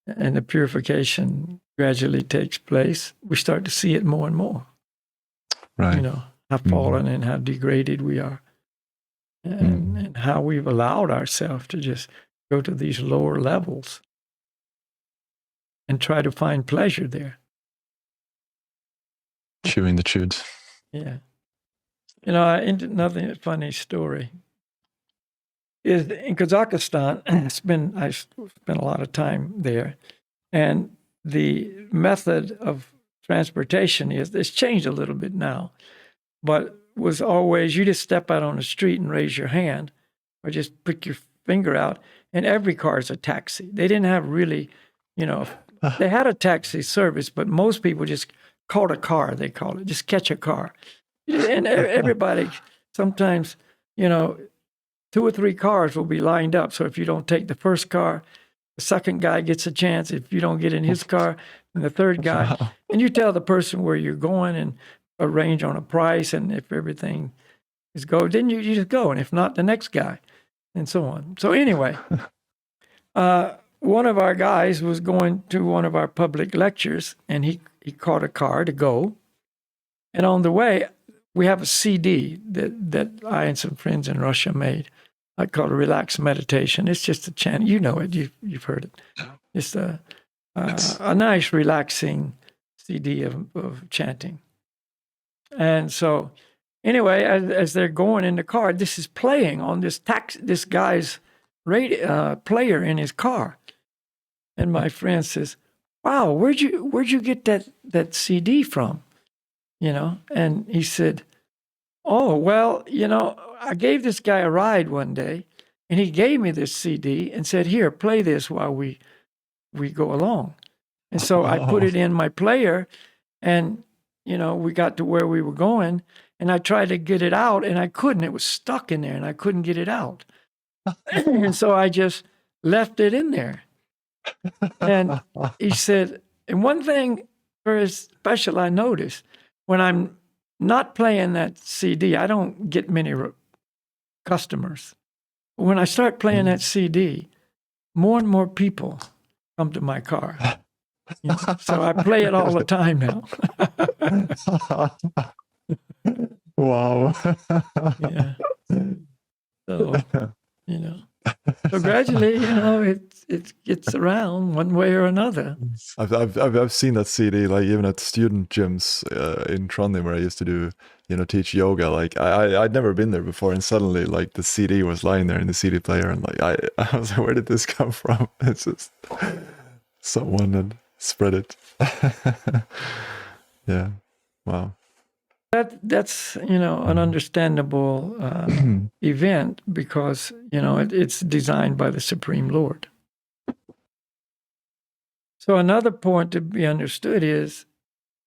and the purification gradually takes place, we start to see it more and more. Right. How fallen and how degraded we are. And how we've allowed ourselves to just go to these lower levels and try to find pleasure there. Chewing the chewed. Yeah. Another funny story is in Kazakhstan, I spent a lot of time there, and the method of transportation it's changed a little bit now, but was always you just step out on the street and raise your hand or just put your finger out, and every car is a taxi. They didn't have really, they had a taxi service, but most people just caught a car, they call it, just catch a car. And everybody, sometimes, 2 or 3 cars will be lined up. So if you don't take the first car, the second guy gets a chance. If you don't get in his car, and the third guy. Wow. And you tell the person where you're going and arrange on a price. And if everything is go, then you just go. And if not, the next guy, and so on. So anyway, one of our guys was going to one of our public lectures, and he caught a car to go. And on the way, we have a CD that I and some friends in Russia made. I call it Relaxed Meditation. It's just a chant. You know it. You've heard it. It's a nice, relaxing CD of chanting. And so, anyway, as they're going in the car, this is playing on this guy's radio player in his car. And my friend says, "Wow, where'd you get that CD from?" And he said, "Oh, well, I gave this guy a ride one day, and he gave me this CD and said, 'Here, play this while we go along.' And so I put it in my player, and we got to where we were going, and I tried to get it out, and I couldn't. It was stuck in there, and I couldn't get it out. And so I just left it in there. And he said, and one thing very special I noticed, when I'm not playing that CD, I don't get many customers. But when I start playing that CD, more and more people come to my car. You know? So I play it all the time now. Wow. Yeah. So, you know. So gradually, you know, it gets around one way or another. I've seen that CD, like even at student gyms in Trondheim where I used to do, you know, teach yoga. Like I'd never been there before, and suddenly like the CD was lying there in the CD player, and like I was like, where did this come from? It's just someone had spread it. Yeah. Wow. That's you know, an understandable event, because you know it's designed by the Supreme Lord. So another point to be understood is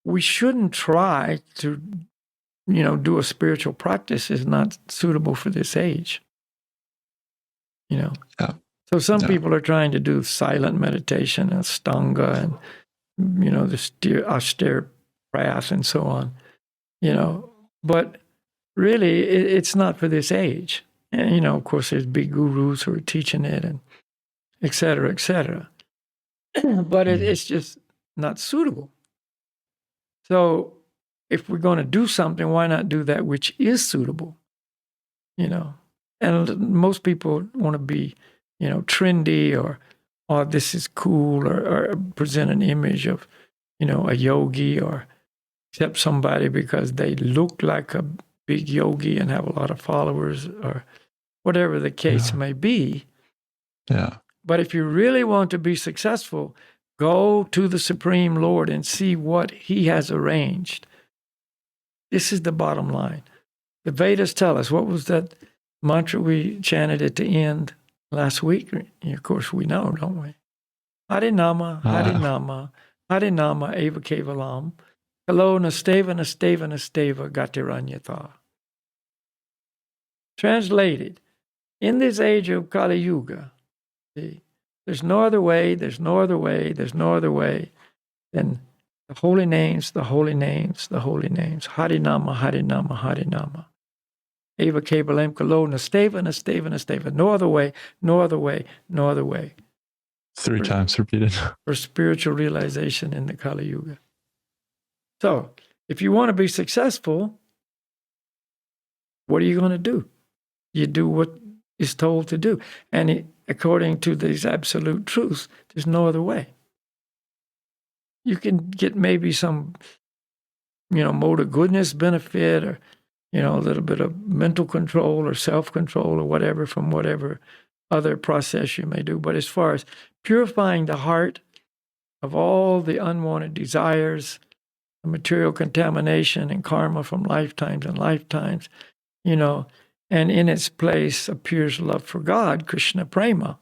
we shouldn't try to, you know, do a spiritual practice is not suitable for this age. You know, so some people are trying to do silent meditation and Stanga and, you know, the austere prayers and so on. You know, but really it's not for this age. And, you know, of course, there's big gurus who are teaching it and et cetera, et cetera. But it's just not suitable. So if we're going to do something, why not do that which is suitable? You know, and most people want to be, you know, trendy or this is cool, or present an image of, you know, a yogi, or accept somebody because they look like a big yogi and have a lot of followers, or whatever the case may be. Yeah. But if you really want to be successful, go to the Supreme Lord and see what He has arranged. This is the bottom line. The Vedas tell us, what was that mantra we chanted at the end last week? Of course, we know, don't we? Harinama, Harinama, Harinama eva kevalam. Kalo nasteva nasteva nasteva gatiranyatha. Translated, in this age of Kali Yuga, see, there's no other way, there's no other way, there's no other way than the holy names, the holy names, the holy names. Harinama, Harinama, Harinama. Eva kevalam kalo nasteva nasteva nasteva. No other way, no other way, no other way. 3 times repeated. For spiritual realization in the Kali Yuga. So, if you want to be successful, what are you going to do? You do what is told to do. And according to these absolute truths, there's no other way. You can get maybe some, you know, mode of goodness benefit, or, you know, a little bit of mental control or self-control or whatever from whatever other process you may do. But as far as purifying the heart of all the unwanted desires, material contamination and karma from lifetimes and lifetimes, you know, and in its place appears love for God, Krishna Prema.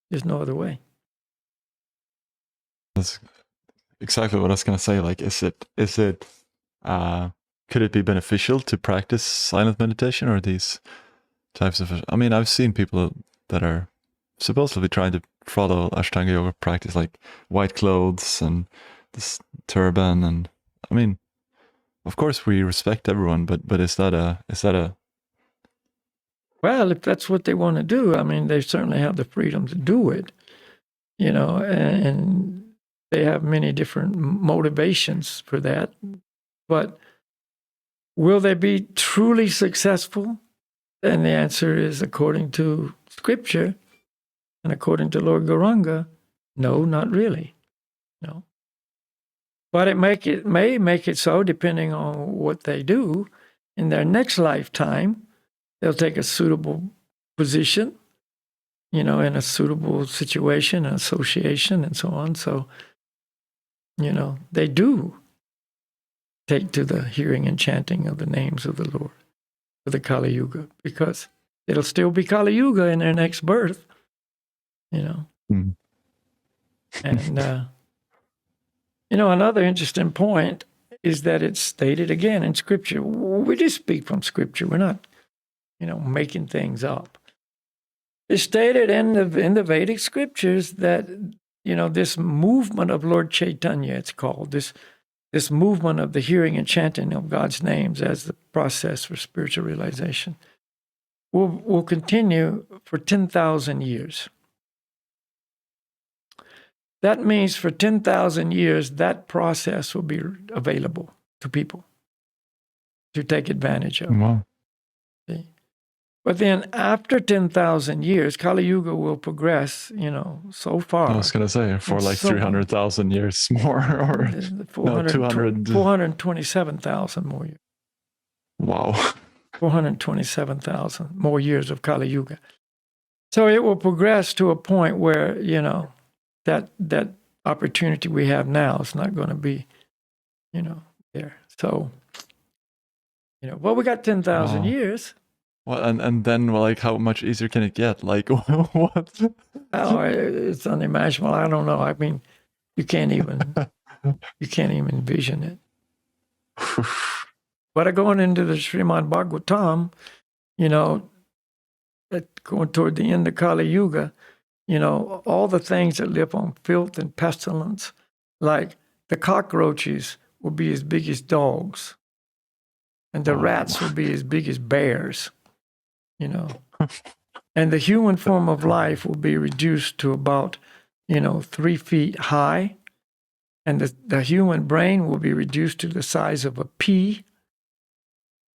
There's no other way. That's exactly what I was going to say. Like, could it be beneficial to practice silent meditation, or these types of, I mean, I've seen people that are supposedly trying to follow Ashtanga yoga practice, like white clothes and this turban, and I mean, of course we respect everyone, but is that a well, if that's what they want to do, I mean, they certainly have the freedom to do it, you know, and they have many different motivations for that. But will they be truly successful? And the answer is, according to Scripture and according to Lord Gauranga, no, not really. No. But it may make it so, depending on what they do in their next lifetime. They'll take a suitable position, you know, in a suitable situation, and association, and so on. So, you know, they do take to the hearing and chanting of the names of the Lord for the Kali Yuga, because it'll still be Kali Yuga in their next birth, you know. And, you know, another interesting point is that it's stated again in Scripture. We just speak from Scripture. We're not, making things up. It's stated in the Vedic scriptures that, this movement of Lord Chaitanya, it's called, this movement of the hearing and chanting of God's names as the process for spiritual realization will continue for 10,000 years. That means for 10,000 years, that process will be available to people to take advantage of. Wow. See? But then after 10,000 years, Kali Yuga will progress, so far. I was going to say, for like so 300,000 years more, or 200. 427,000 more years. Wow. 427,000 more years of Kali Yuga. So it will progress to a point where, that opportunity we have now is not going to be, there. So, well, we got 10,000 years. Well, and then, like, how much easier can it get? Like, what? Oh, it's unimaginable. I don't know. I mean, you can't even envision it. But going into the Srimad Bhagavatam, going toward the end of Kali Yuga, all the things that live on filth and pestilence, like the cockroaches will be as big as dogs, and the rats will be as big as bears, and the human form of life will be reduced to about, 3 feet high, and the human brain will be reduced to the size of a pea,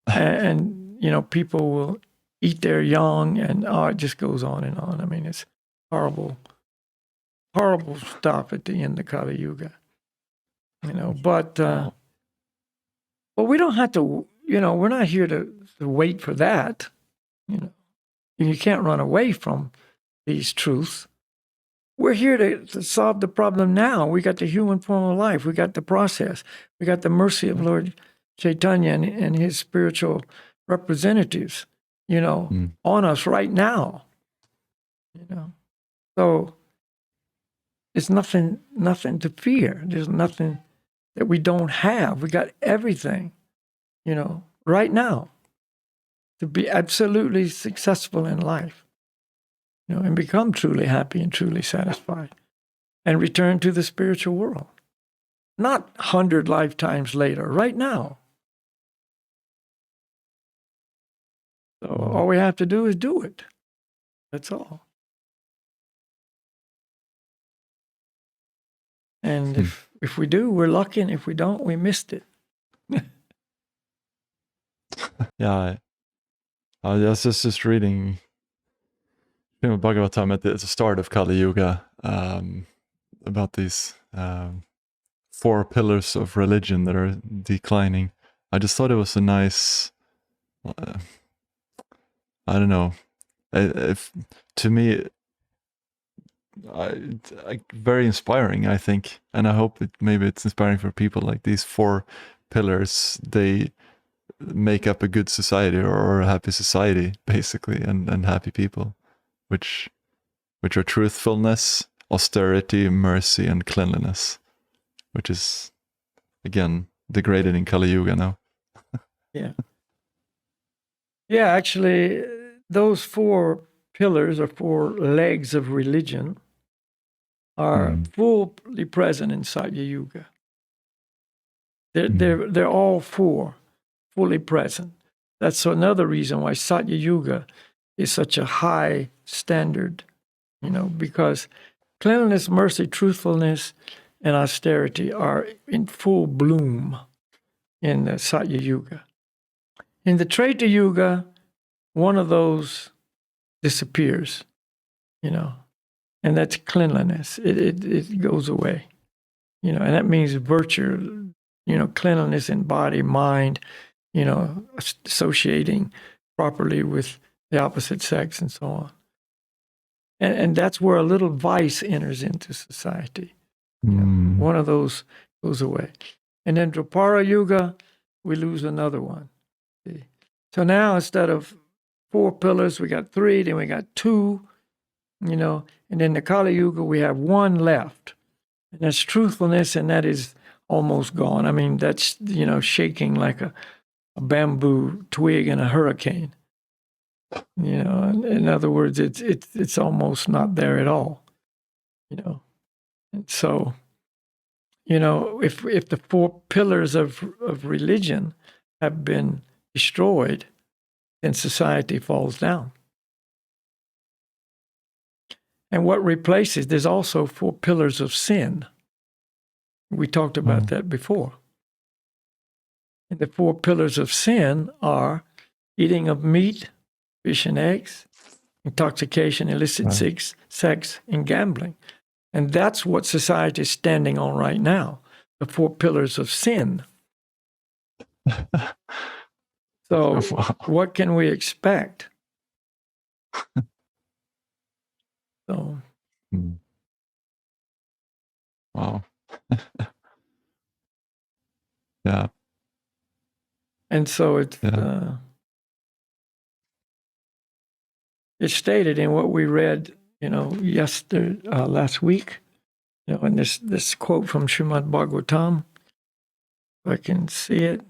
and people will eat their young, and it just goes on and on. I mean, it's horrible stuff at the end of Kali Yuga, but we don't have to, we're not here to wait for that, you can't run away from these truths. We're here to solve the problem now. We got the human form of life. We got the process. We got the mercy of Lord Chaitanya and his spiritual representatives, on us right now, So it's nothing to fear. There's nothing that we don't have. We got everything, right now to be absolutely successful in life, and become truly happy and truly satisfied and return to the spiritual world. Not 100 lifetimes later, right now. So all we have to do is do it. That's all. And if we do, we're lucky, and if we don't, we missed it. Yeah, I was just reading Srimad Bhagavatam at the start of Kali Yuga about these 4 pillars of religion that are declining. I just thought it was a nice, I don't know, to me, very inspiring, I think, and I hope maybe it's inspiring for people. Like, these 4 pillars, they make up a good society or a happy society, basically, and happy people, which are truthfulness, austerity, mercy, and cleanliness, which is, again, degraded in Kali Yuga now. Yeah. Yeah, actually, those 4 pillars or 4 legs of religion are fully present in Satya Yuga. They're all 4 fully present. That's another reason why Satya Yuga is such a high standard, because cleanliness, mercy, truthfulness, and austerity are in full bloom in the Satya Yuga. In the Treta Yuga, one of those disappears, and that's cleanliness. It goes away, and that means virtue, cleanliness in body, mind, associating properly with the opposite sex and so on. And that's where a little vice enters into society. One of those goes away. And then Dwapara Yuga, we lose another one. See? So now instead of 4 pillars, we got 3, then we got 2, and then the Kali Yuga, we have 1 left. And that's truthfulness, and that is almost gone. I mean, that's, shaking like a bamboo twig in a hurricane. In other words, it's almost not there at all. And so, if the four pillars of religion have been destroyed, then society falls down. And what replaces? There's also four pillars of sin. We talked about that before. And the four pillars of sin are eating of meat, fish and eggs, intoxication, illicit sex, and gambling. And that's what society is standing on right now, the four pillars of sin. So what can we expect? So. Wow. Yeah. And so it's stated in what we read, last week, in this quote from Srimad Bhagavatam. If I can see it.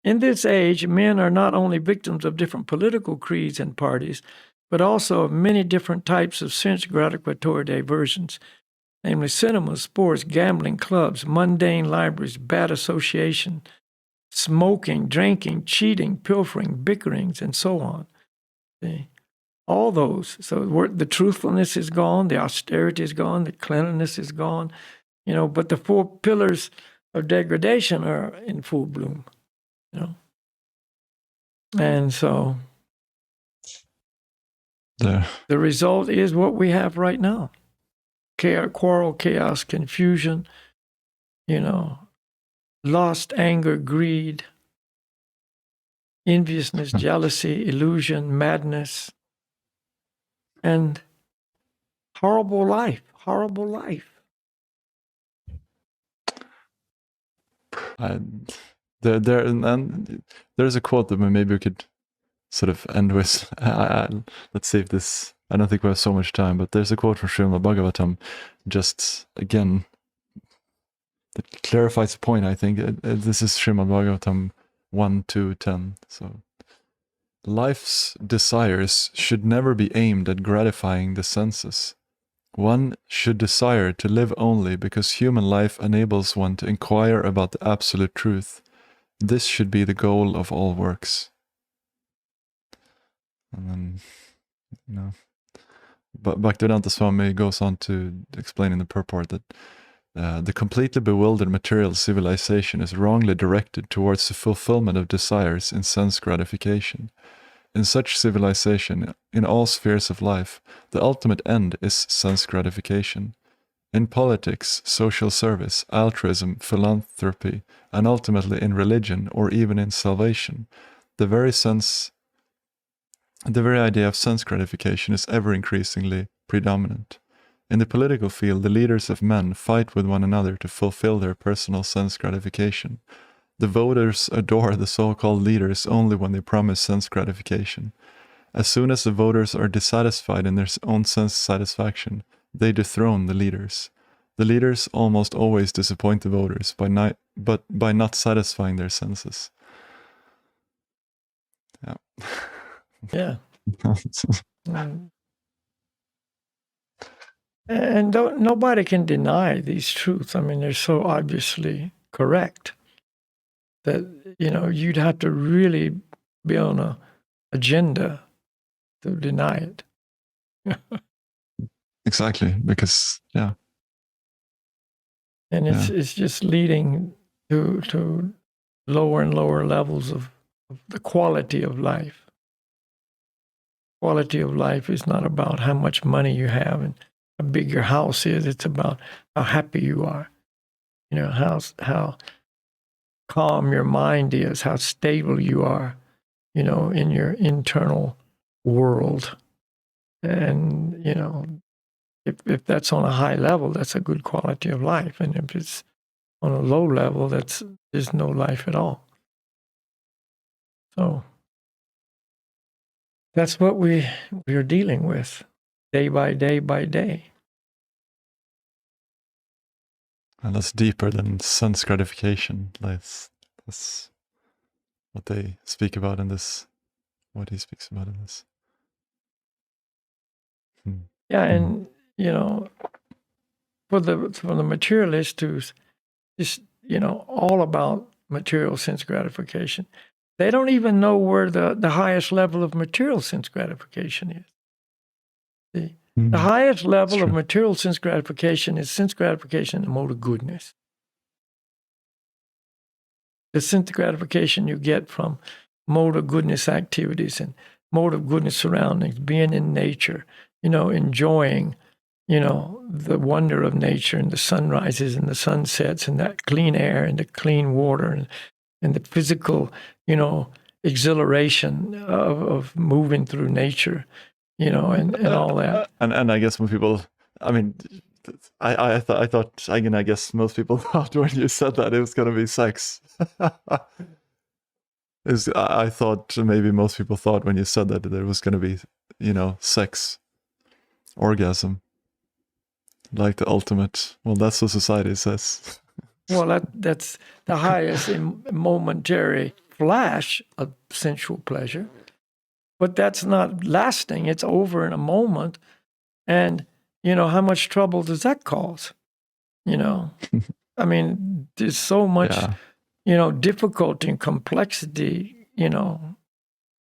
In this age, men are not only victims of different political creeds and parties, but also of many different types of sense gratificatory diversions, namely cinema, sports, gambling, clubs, mundane libraries, bad association, smoking, drinking, cheating, pilfering, bickerings, and so on. See? All those. So the truthfulness is gone, the austerity is gone, the cleanliness is gone, but the four pillars of degradation are in full bloom, And so the result is what we have right now. Quarrel, chaos, confusion, lust, anger, greed, enviousness, jealousy, illusion, madness, and horrible life. There's a quote that maybe we could sort of end with. Let's see if this. I don't think we have so much time, but there's a quote from Srimad Bhagavatam, just again, that clarifies the point. I think this is Srimad Bhagavatam 1:2:10. So, life's desires should never be aimed at gratifying the senses. One should desire to live only because human life enables one to inquire about the absolute truth. This should be the goal of all works. And then, but Bhaktivedanta Swami goes on to explain in the purport that the completely bewildered material civilization is wrongly directed towards the fulfillment of desires in sense gratification. In such civilization, in all spheres of life, the ultimate end is sense gratification. In politics, social service, altruism, philanthropy, and ultimately in religion or even in salvation, the very idea of sense gratification is ever increasingly predominant. In the political field, the leaders of men fight with one another to fulfill their personal sense gratification. The voters adore the so-called leaders only when they promise sense gratification. As soon as the voters are dissatisfied in their own sense satisfaction, they dethrone the leaders. The leaders almost always disappoint the voters by not satisfying their senses. Yeah. And nobody can deny these truths. I mean, they're so obviously correct that, you'd have to really be on an agenda to deny it. Exactly, because, And it's just leading to lower and lower levels of the quality of life. Quality of life is not about how much money you have and how big your house is. It's about how happy you are. How calm your mind is, how stable you are, in your internal world. And, if that's on a high level, that's a good quality of life. And if it's on a low level, there's no life at all. So that's what we are dealing with. day by day by day. And that's deeper than sense gratification. That's what they speak about in this. What he speaks about in this. Yeah, and for the materialist who's just all about material sense gratification, they don't even know where the highest level of material sense gratification is. See? The highest level of material sense gratification is sense gratification in the mode of goodness. The sense gratification you get from mode of goodness activities and mode of goodness surroundings, being in nature, enjoying, the wonder of nature and the sunrises and the sunsets and that clean air and the clean water and the physical, exhilaration of moving through nature, and all that. And I guess when people, I mean, I thought, again, I guess most people thought when you said that it was going to be sex. I thought maybe most people thought when you said that there was going to be, sex, orgasm, like the ultimate. Well, that's what society says. Well, that's the highest momentary flash of sensual pleasure. But that's not lasting. It's over in a moment. And, how much trouble does that cause? I mean, there's so much, difficulty and complexity,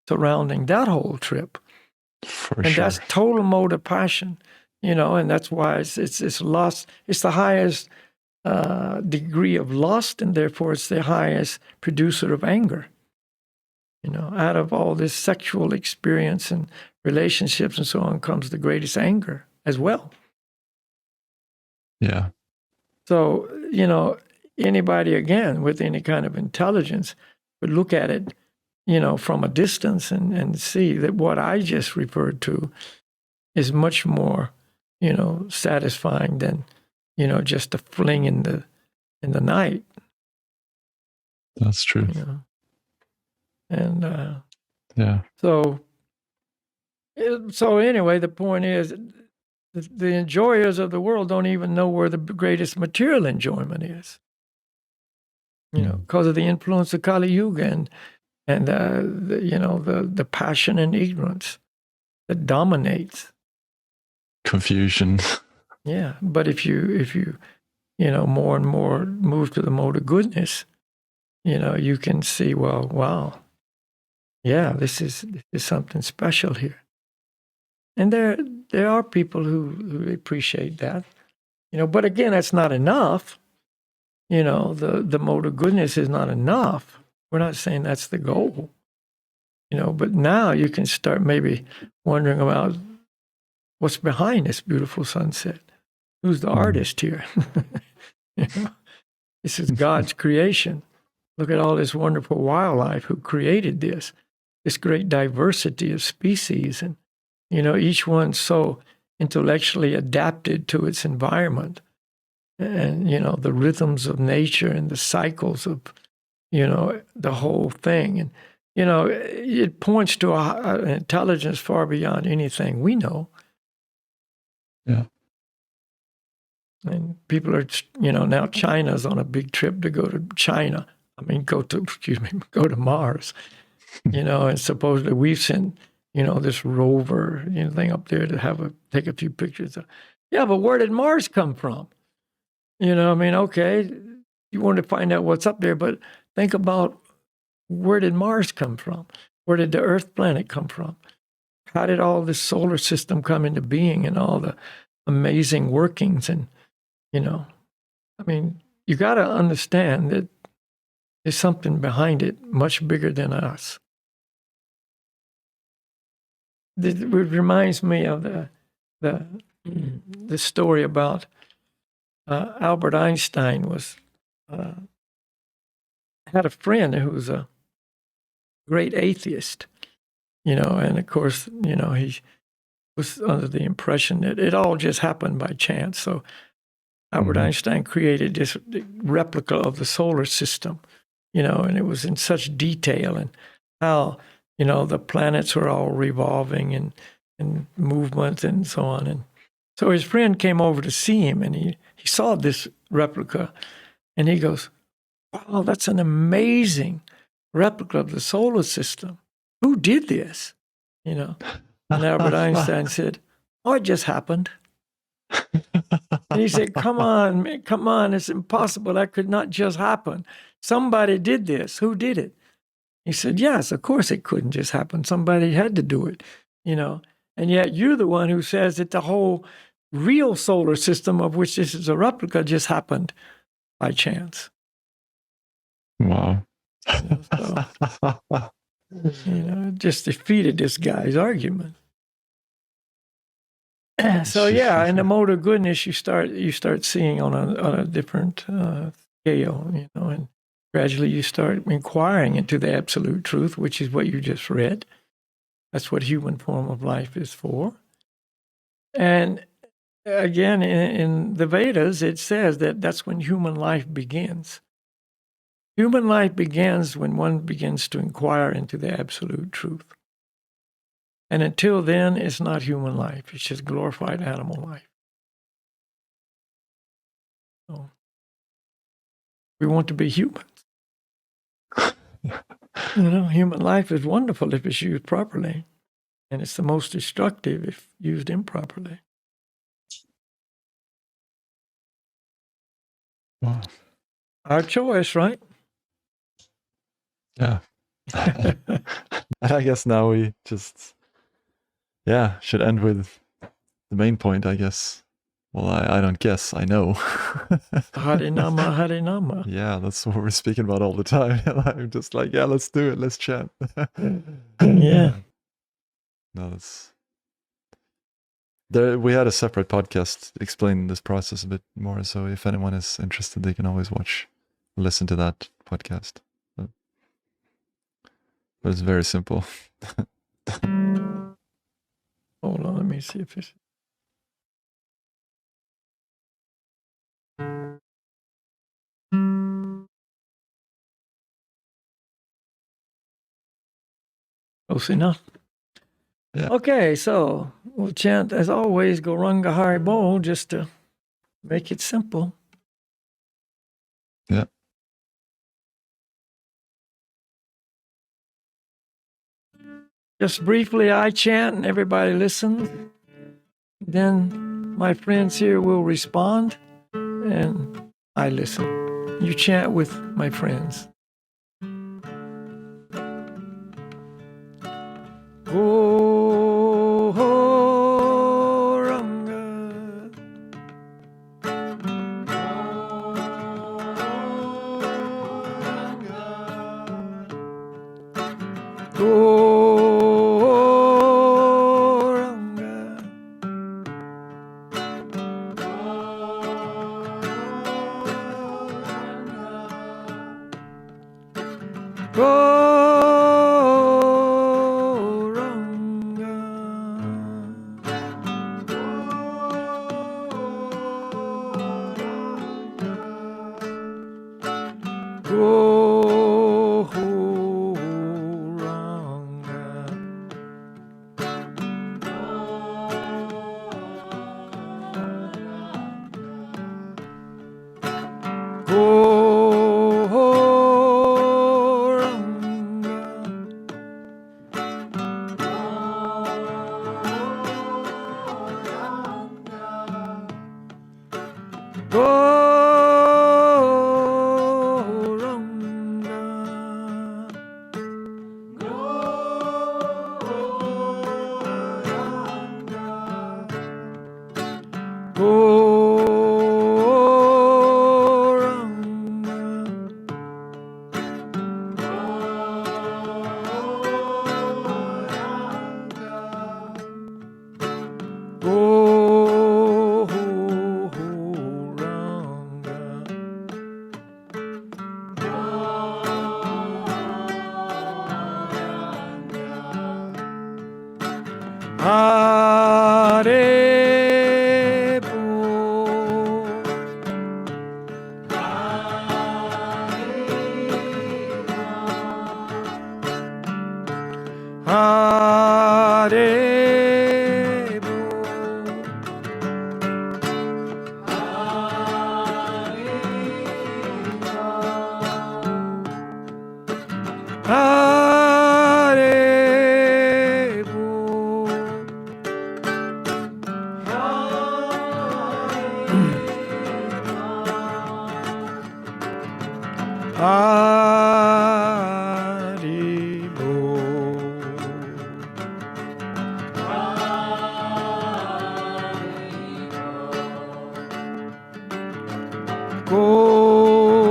surrounding that whole trip. For sure. That's total mode of passion, and that's why it's lust. It's the highest degree of lust, and therefore it's the highest producer of anger. Out of all this sexual experience and relationships and so on comes the greatest anger as well. Yeah. So, anybody, again, with any kind of intelligence would look at it, from a distance and see that what I just referred to is much more, satisfying than, just a fling in the night. That's true. And yeah. So anyway, the point is the enjoyers of the world don't even know where the greatest material enjoyment is. Because of the influence of Kali Yuga and the passion and ignorance that dominates. Confusion. Yeah, but if you more and more move to the mode of goodness, you can see, well, wow, yeah, this is something special here. And there are people who appreciate that, but again, that's not enough. The mode of goodness is not enough. We're not saying that's the goal, but now you can start maybe wondering about what's behind this beautiful sunset. Who's the artist here? This is God's creation. Look at all this wonderful wildlife who created this great diversity of species. And, each one so intellectually adapted to its environment. And, the rhythms of nature and the cycles of, the whole thing. And, it points to an intelligence far beyond anything we know. Yeah. And people are, now China's on a big trip to go to China. Go to Mars, and supposedly we've sent, this rover, thing up there to take a few pictures. Yeah, but where did Mars come from? Okay, you want to find out what's up there, but think about where did Mars come from? Where did the Earth planet come from? How did all this solar system come into being and all the amazing workings? And, you got to understand that there's something behind it much bigger than us. It reminds me of the story about Albert Einstein had a friend who was a great atheist, and of course, he was under the impression that it all just happened by chance. So Albert Einstein created this replica of the solar system, and it was in such detail and how, the planets were all revolving and, and movements and so on. And so his friend came over to see him, and he saw this replica, and he goes, "Wow, that's an amazing replica of the solar system. Who did this?" You know, and Albert Einstein said, "Oh, it just happened." And he said, "Come on, man, come on, it's impossible. That could not just happen. Somebody did this. Who did it?" He said, "Yes, of course it couldn't just happen. Somebody had to do it, you know. And yet you're the one who says that the whole real solar system of which this is a replica just happened by chance." Wow. It just defeated this guy's argument. So yeah, in the mode of goodness, you start seeing on a different scale, and gradually you start inquiring into the absolute truth, which is what you just read. That's what human form of life is for. And again, in the Vedas, it says that that's when human life begins. Human life begins when one begins to inquire into the absolute truth. And until then, it's not human life. It's just glorified animal life. So we want to be humans. Human life is wonderful if it's used properly. And it's the most destructive if used improperly. Wow. Our choice, right? Yeah. And I guess now we just, should end with the main point, I guess. Well, I don't guess, I know. Harinama, Harinama. Yeah, that's what we're speaking about all the time. I'm just like, let's do it, let's chant. Yeah. No, we had a separate podcast explaining this process a bit more, so if anyone is interested, they can always listen to that podcast. But it's very simple. Hold on, let me see if it's... Close enough. Yeah. Okay, so we'll chant, as always, Goranga Haribo, just to make it simple. Yeah. Just briefly, I chant and everybody listens. Then my friends here will respond and I listen. You chant with my friends. Hare Hare Bo. Hare Bo.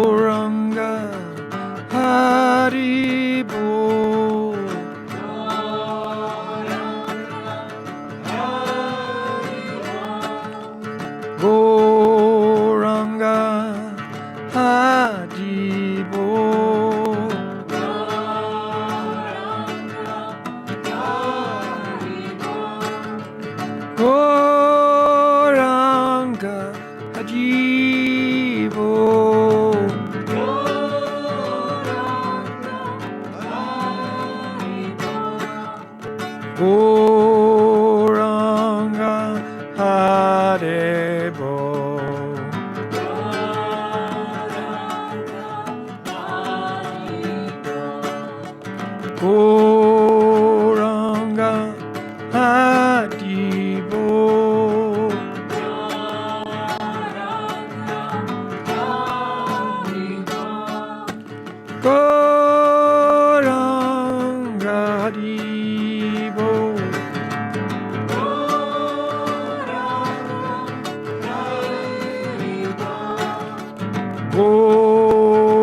Goranga Haribo. Goranga Haribo. Goranga Haribo. Goranga Harebo. Goranga Haribo.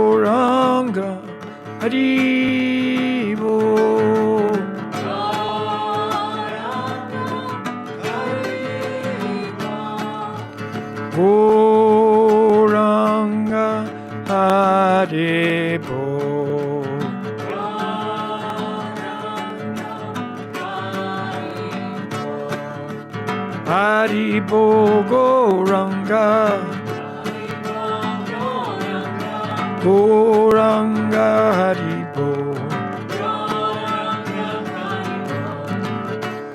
Goranga Haribo. Goranga Haribo. Goranga Haribo. Haribo Goranga. Goranga Haribo.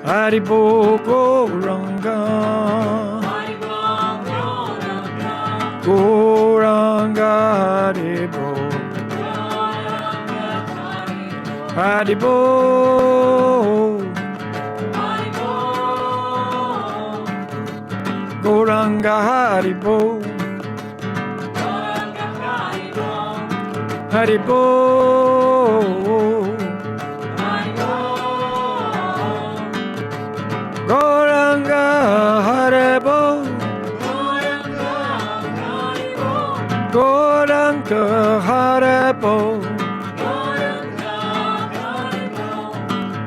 Haribo Goranga. Goranga Haribo. Haribo. Goranga Haribo. Haribo. Goranga Haribo. Goranga Haribo.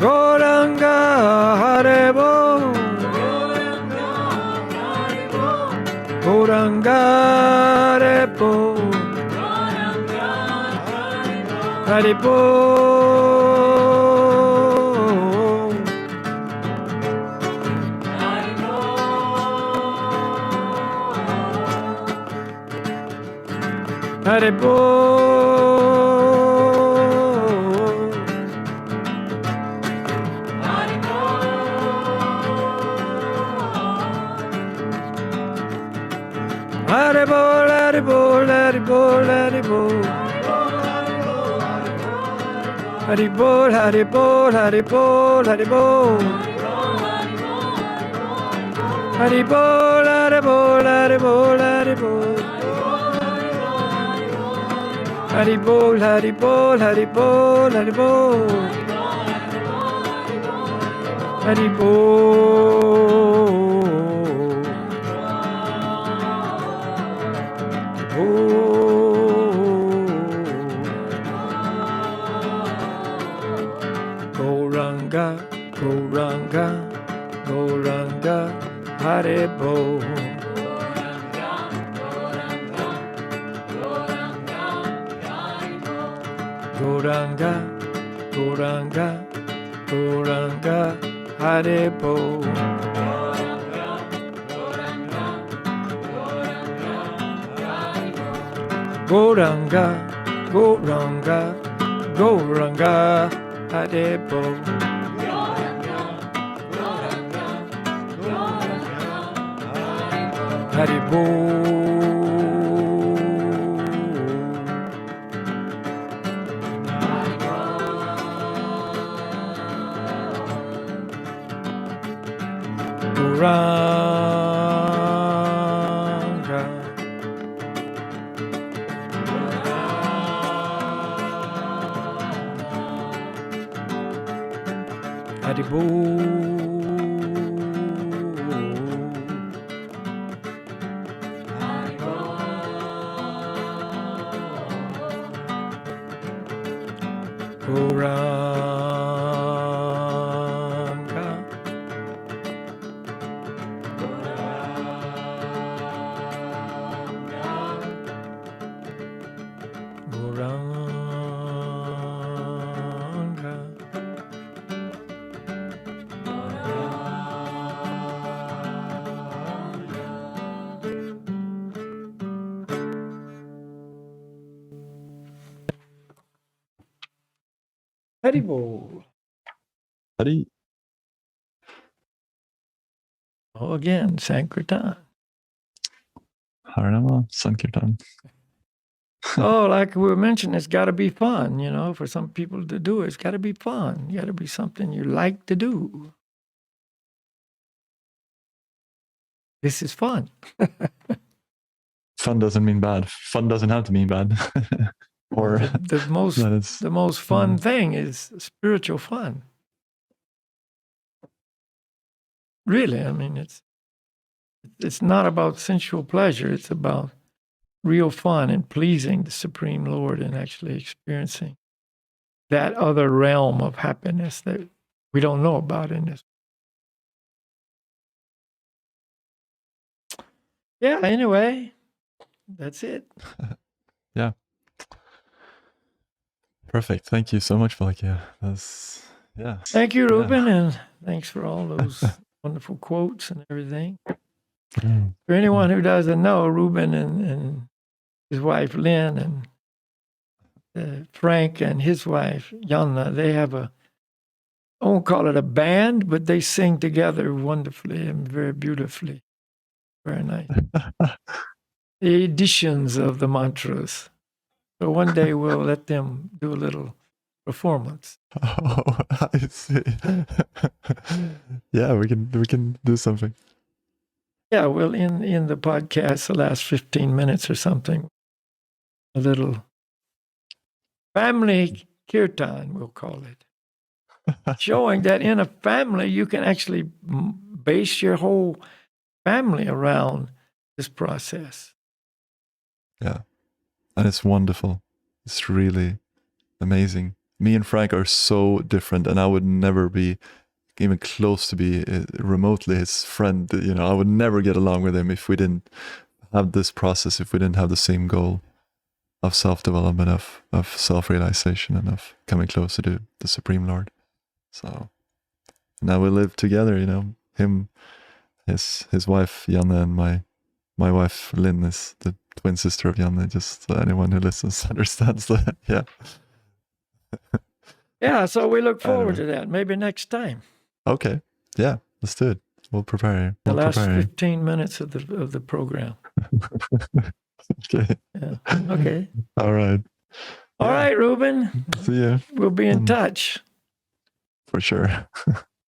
Goranga Haribo. Goranga Haribo. Haribo. Haribo. Haribo, Haribo, Haribo, Haribo. Haribo, Haribo, Haribo, Haribo. Haribo, Haribo, Haribo, Haribo. Haribo, Haribo, Haribo, Haribo. Haribo. Goranga, Goranga, Goranga, Haribo. Goranga, Goranga, Goranga, Haribo. Goranga, Goranga, Goranga, Haribo. Haribo. Gauranga. Haribo. Gauranga. Gauranga. Haribo. Hari. Oh, again, Sankirtan. Harinama Sankirtan. Oh, like we were mentioning, it's got to be fun, you know, for some people to do it. It's got to be fun. You got to be something you like to do. This is fun. Fun doesn't mean bad. Fun doesn't have to mean bad. Or the most fun thing is spiritual fun. Really, I mean, it's not about sensual pleasure. It's about real fun and pleasing the Supreme Lord and actually experiencing that other realm of happiness that we don't know about in this. Yeah, anyway, that's it. Yeah. Perfect. Thank you so much, Valkia. That's, yeah. Thank you, Ruben, and thanks for all those wonderful quotes and everything. For anyone who doesn't know, Ruben and his wife Lynn and Frank and his wife Jonna, they have I won't call it a band, but they sing together wonderfully and very beautifully. Very nice. The editions of the mantras. So one day we'll let them do a little performance. Oh, I see. Yeah, we can do something. Yeah, well, in the podcast, the last 15 minutes or something, a little family kirtan, we'll call it, showing that in a family, you can actually base your whole family around this process. Yeah, and it's wonderful. It's really amazing. Me and Frank are so different, and I would never be even close to be remotely his friend. You know, I would never get along with him if we didn't have this process, if we didn't have the same goal of self-development, of self-realization, and of coming closer to the Supreme Lord. So now we live together, you know, him, his wife Janne, and my wife Lynn is the twin sister of Janne, just so anyone who listens understands that. Yeah. Yeah, so we look forward to that. Maybe next time. Okay. Yeah, let's do it. We'll prepare. The last 15 minutes of the program. Okay. Yeah. Okay. All right. All right, Ruben. See you. We'll be in touch. For sure.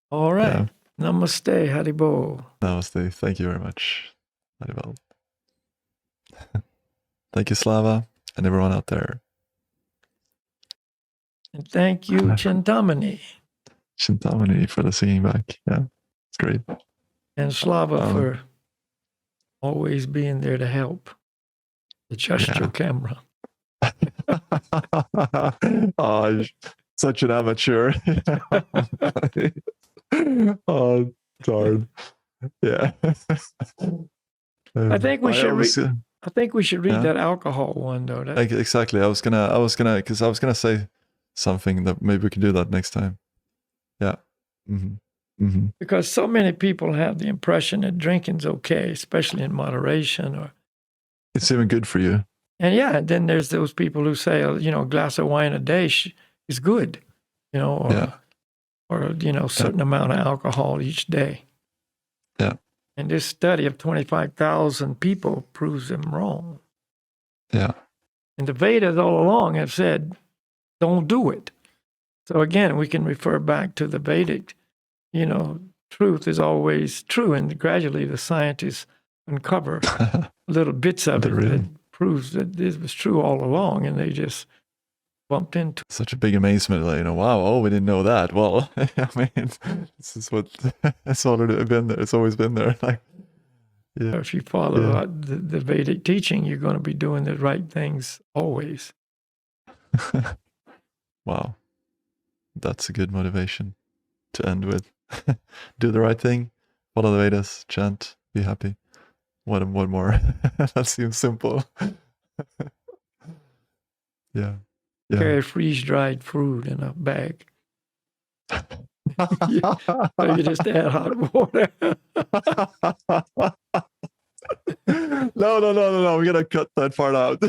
All right. Yeah. Namaste, Haribo. Namaste. Thank you very much. Haribol. Thank you, Slava, and everyone out there. And thank you, Chintamani. Chintamani for the singing back. Yeah, it's great. And Slava for always being there to help. Adjust your camera. Oh, such an amateur. Oh, darn. Yeah. I think we should read that alcohol one though. Exactly. I was gonna say something that maybe we can do that next time. Yeah. Mm-hmm. Mm-hmm. Because so many people have the impression that drinking's okay, especially in moderation, or it's even good for you. And yeah, then there's those people who say, you know, a glass of wine a day is good, you know, or you know, certain amount of alcohol each day. Yeah. And this study of 25,000 people proves them wrong. Yeah. And the Vedas all along have said, don't do it. So again, we can refer back to the Vedic, you know, truth is always true, and gradually the scientists uncover little bits of it that proves that this was true all along, and they just bumped into such a big amazement, like, wow, oh, we didn't know that. Well, I mean, this is what it's already been there. It's always been there. Like, yeah. If you follow the Vedic teaching, you're going to be doing the right things always. Wow, that's a good motivation to end with. Do the right thing, follow the Vedas, chant, be happy. What more? That seems simple. Yeah. Carry freeze-dried food in a bag. So you just add hot water. No. We gotta cut that part out.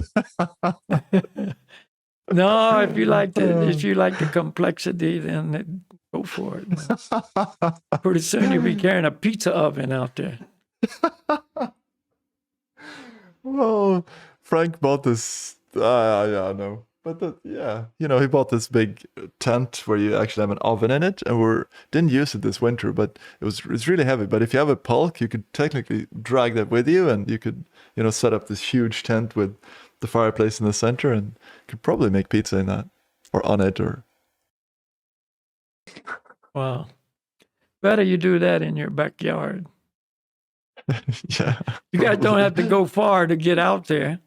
No, if you like the complexity, then go for it. Pretty soon you'll be carrying a pizza oven out there. Well, Frank bought this. I know. But he bought this big tent where you actually have an oven in it, and we didn't use it this winter, but it's really heavy. But if you have a pulk, you could technically drag that with you, and you could, set up this huge tent with the fireplace in the center, and could probably make pizza in that, or on it, or. Wow. Better you do that in your backyard. Yeah. You guys don't have to go far to get out there.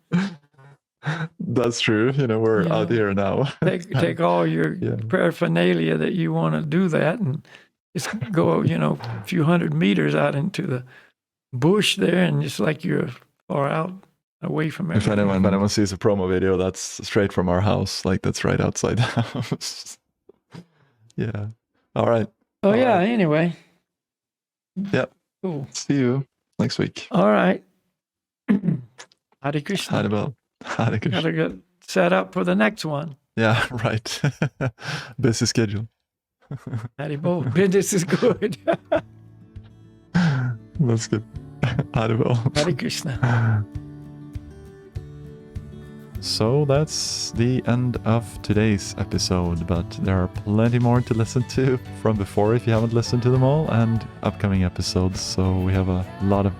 That's true. We're out here now. Take all your paraphernalia that you want to do that, and just go, a few hundred meters out into the bush there, and just like you're far out away from everything. If anyone sees a promo video, that's straight from our house. Like, that's right outside the house. Yeah. All right. Oh, all right. Anyway. Yep. Cool. See you next week. All right. Hare Krishna. Hare Krishna. Gotta get set up for the next one. Yeah, right. Busy schedule. Hare Bol. Business is good. That's good. Hare Bol. Hare Krishna. So that's the end of today's episode, but there are plenty more to listen to from before if you haven't listened to them all, and upcoming episodes. So we have a lot of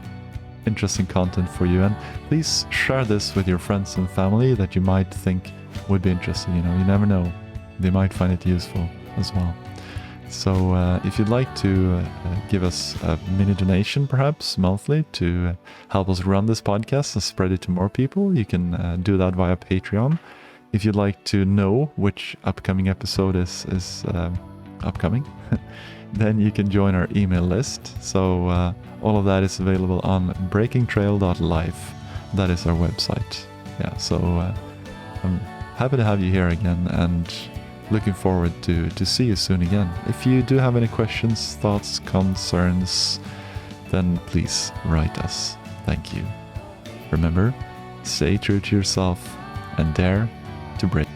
interesting content for you, and please share this with your friends and family that you might think would be interested. You never know, they might find it useful as well. So if you'd like to give us a mini donation, perhaps monthly, to help us run this podcast and spread it to more people, you can do that via Patreon. If you'd like to know which upcoming episode is upcoming, then you can join our email list. So all of that is available on breakingtrail.life. That is our website. Yeah, so I'm happy to have you here again, and looking forward to see you soon again. If you do have any questions, thoughts, concerns, then please write us. Thank you. Remember, stay true to yourself and dare to break.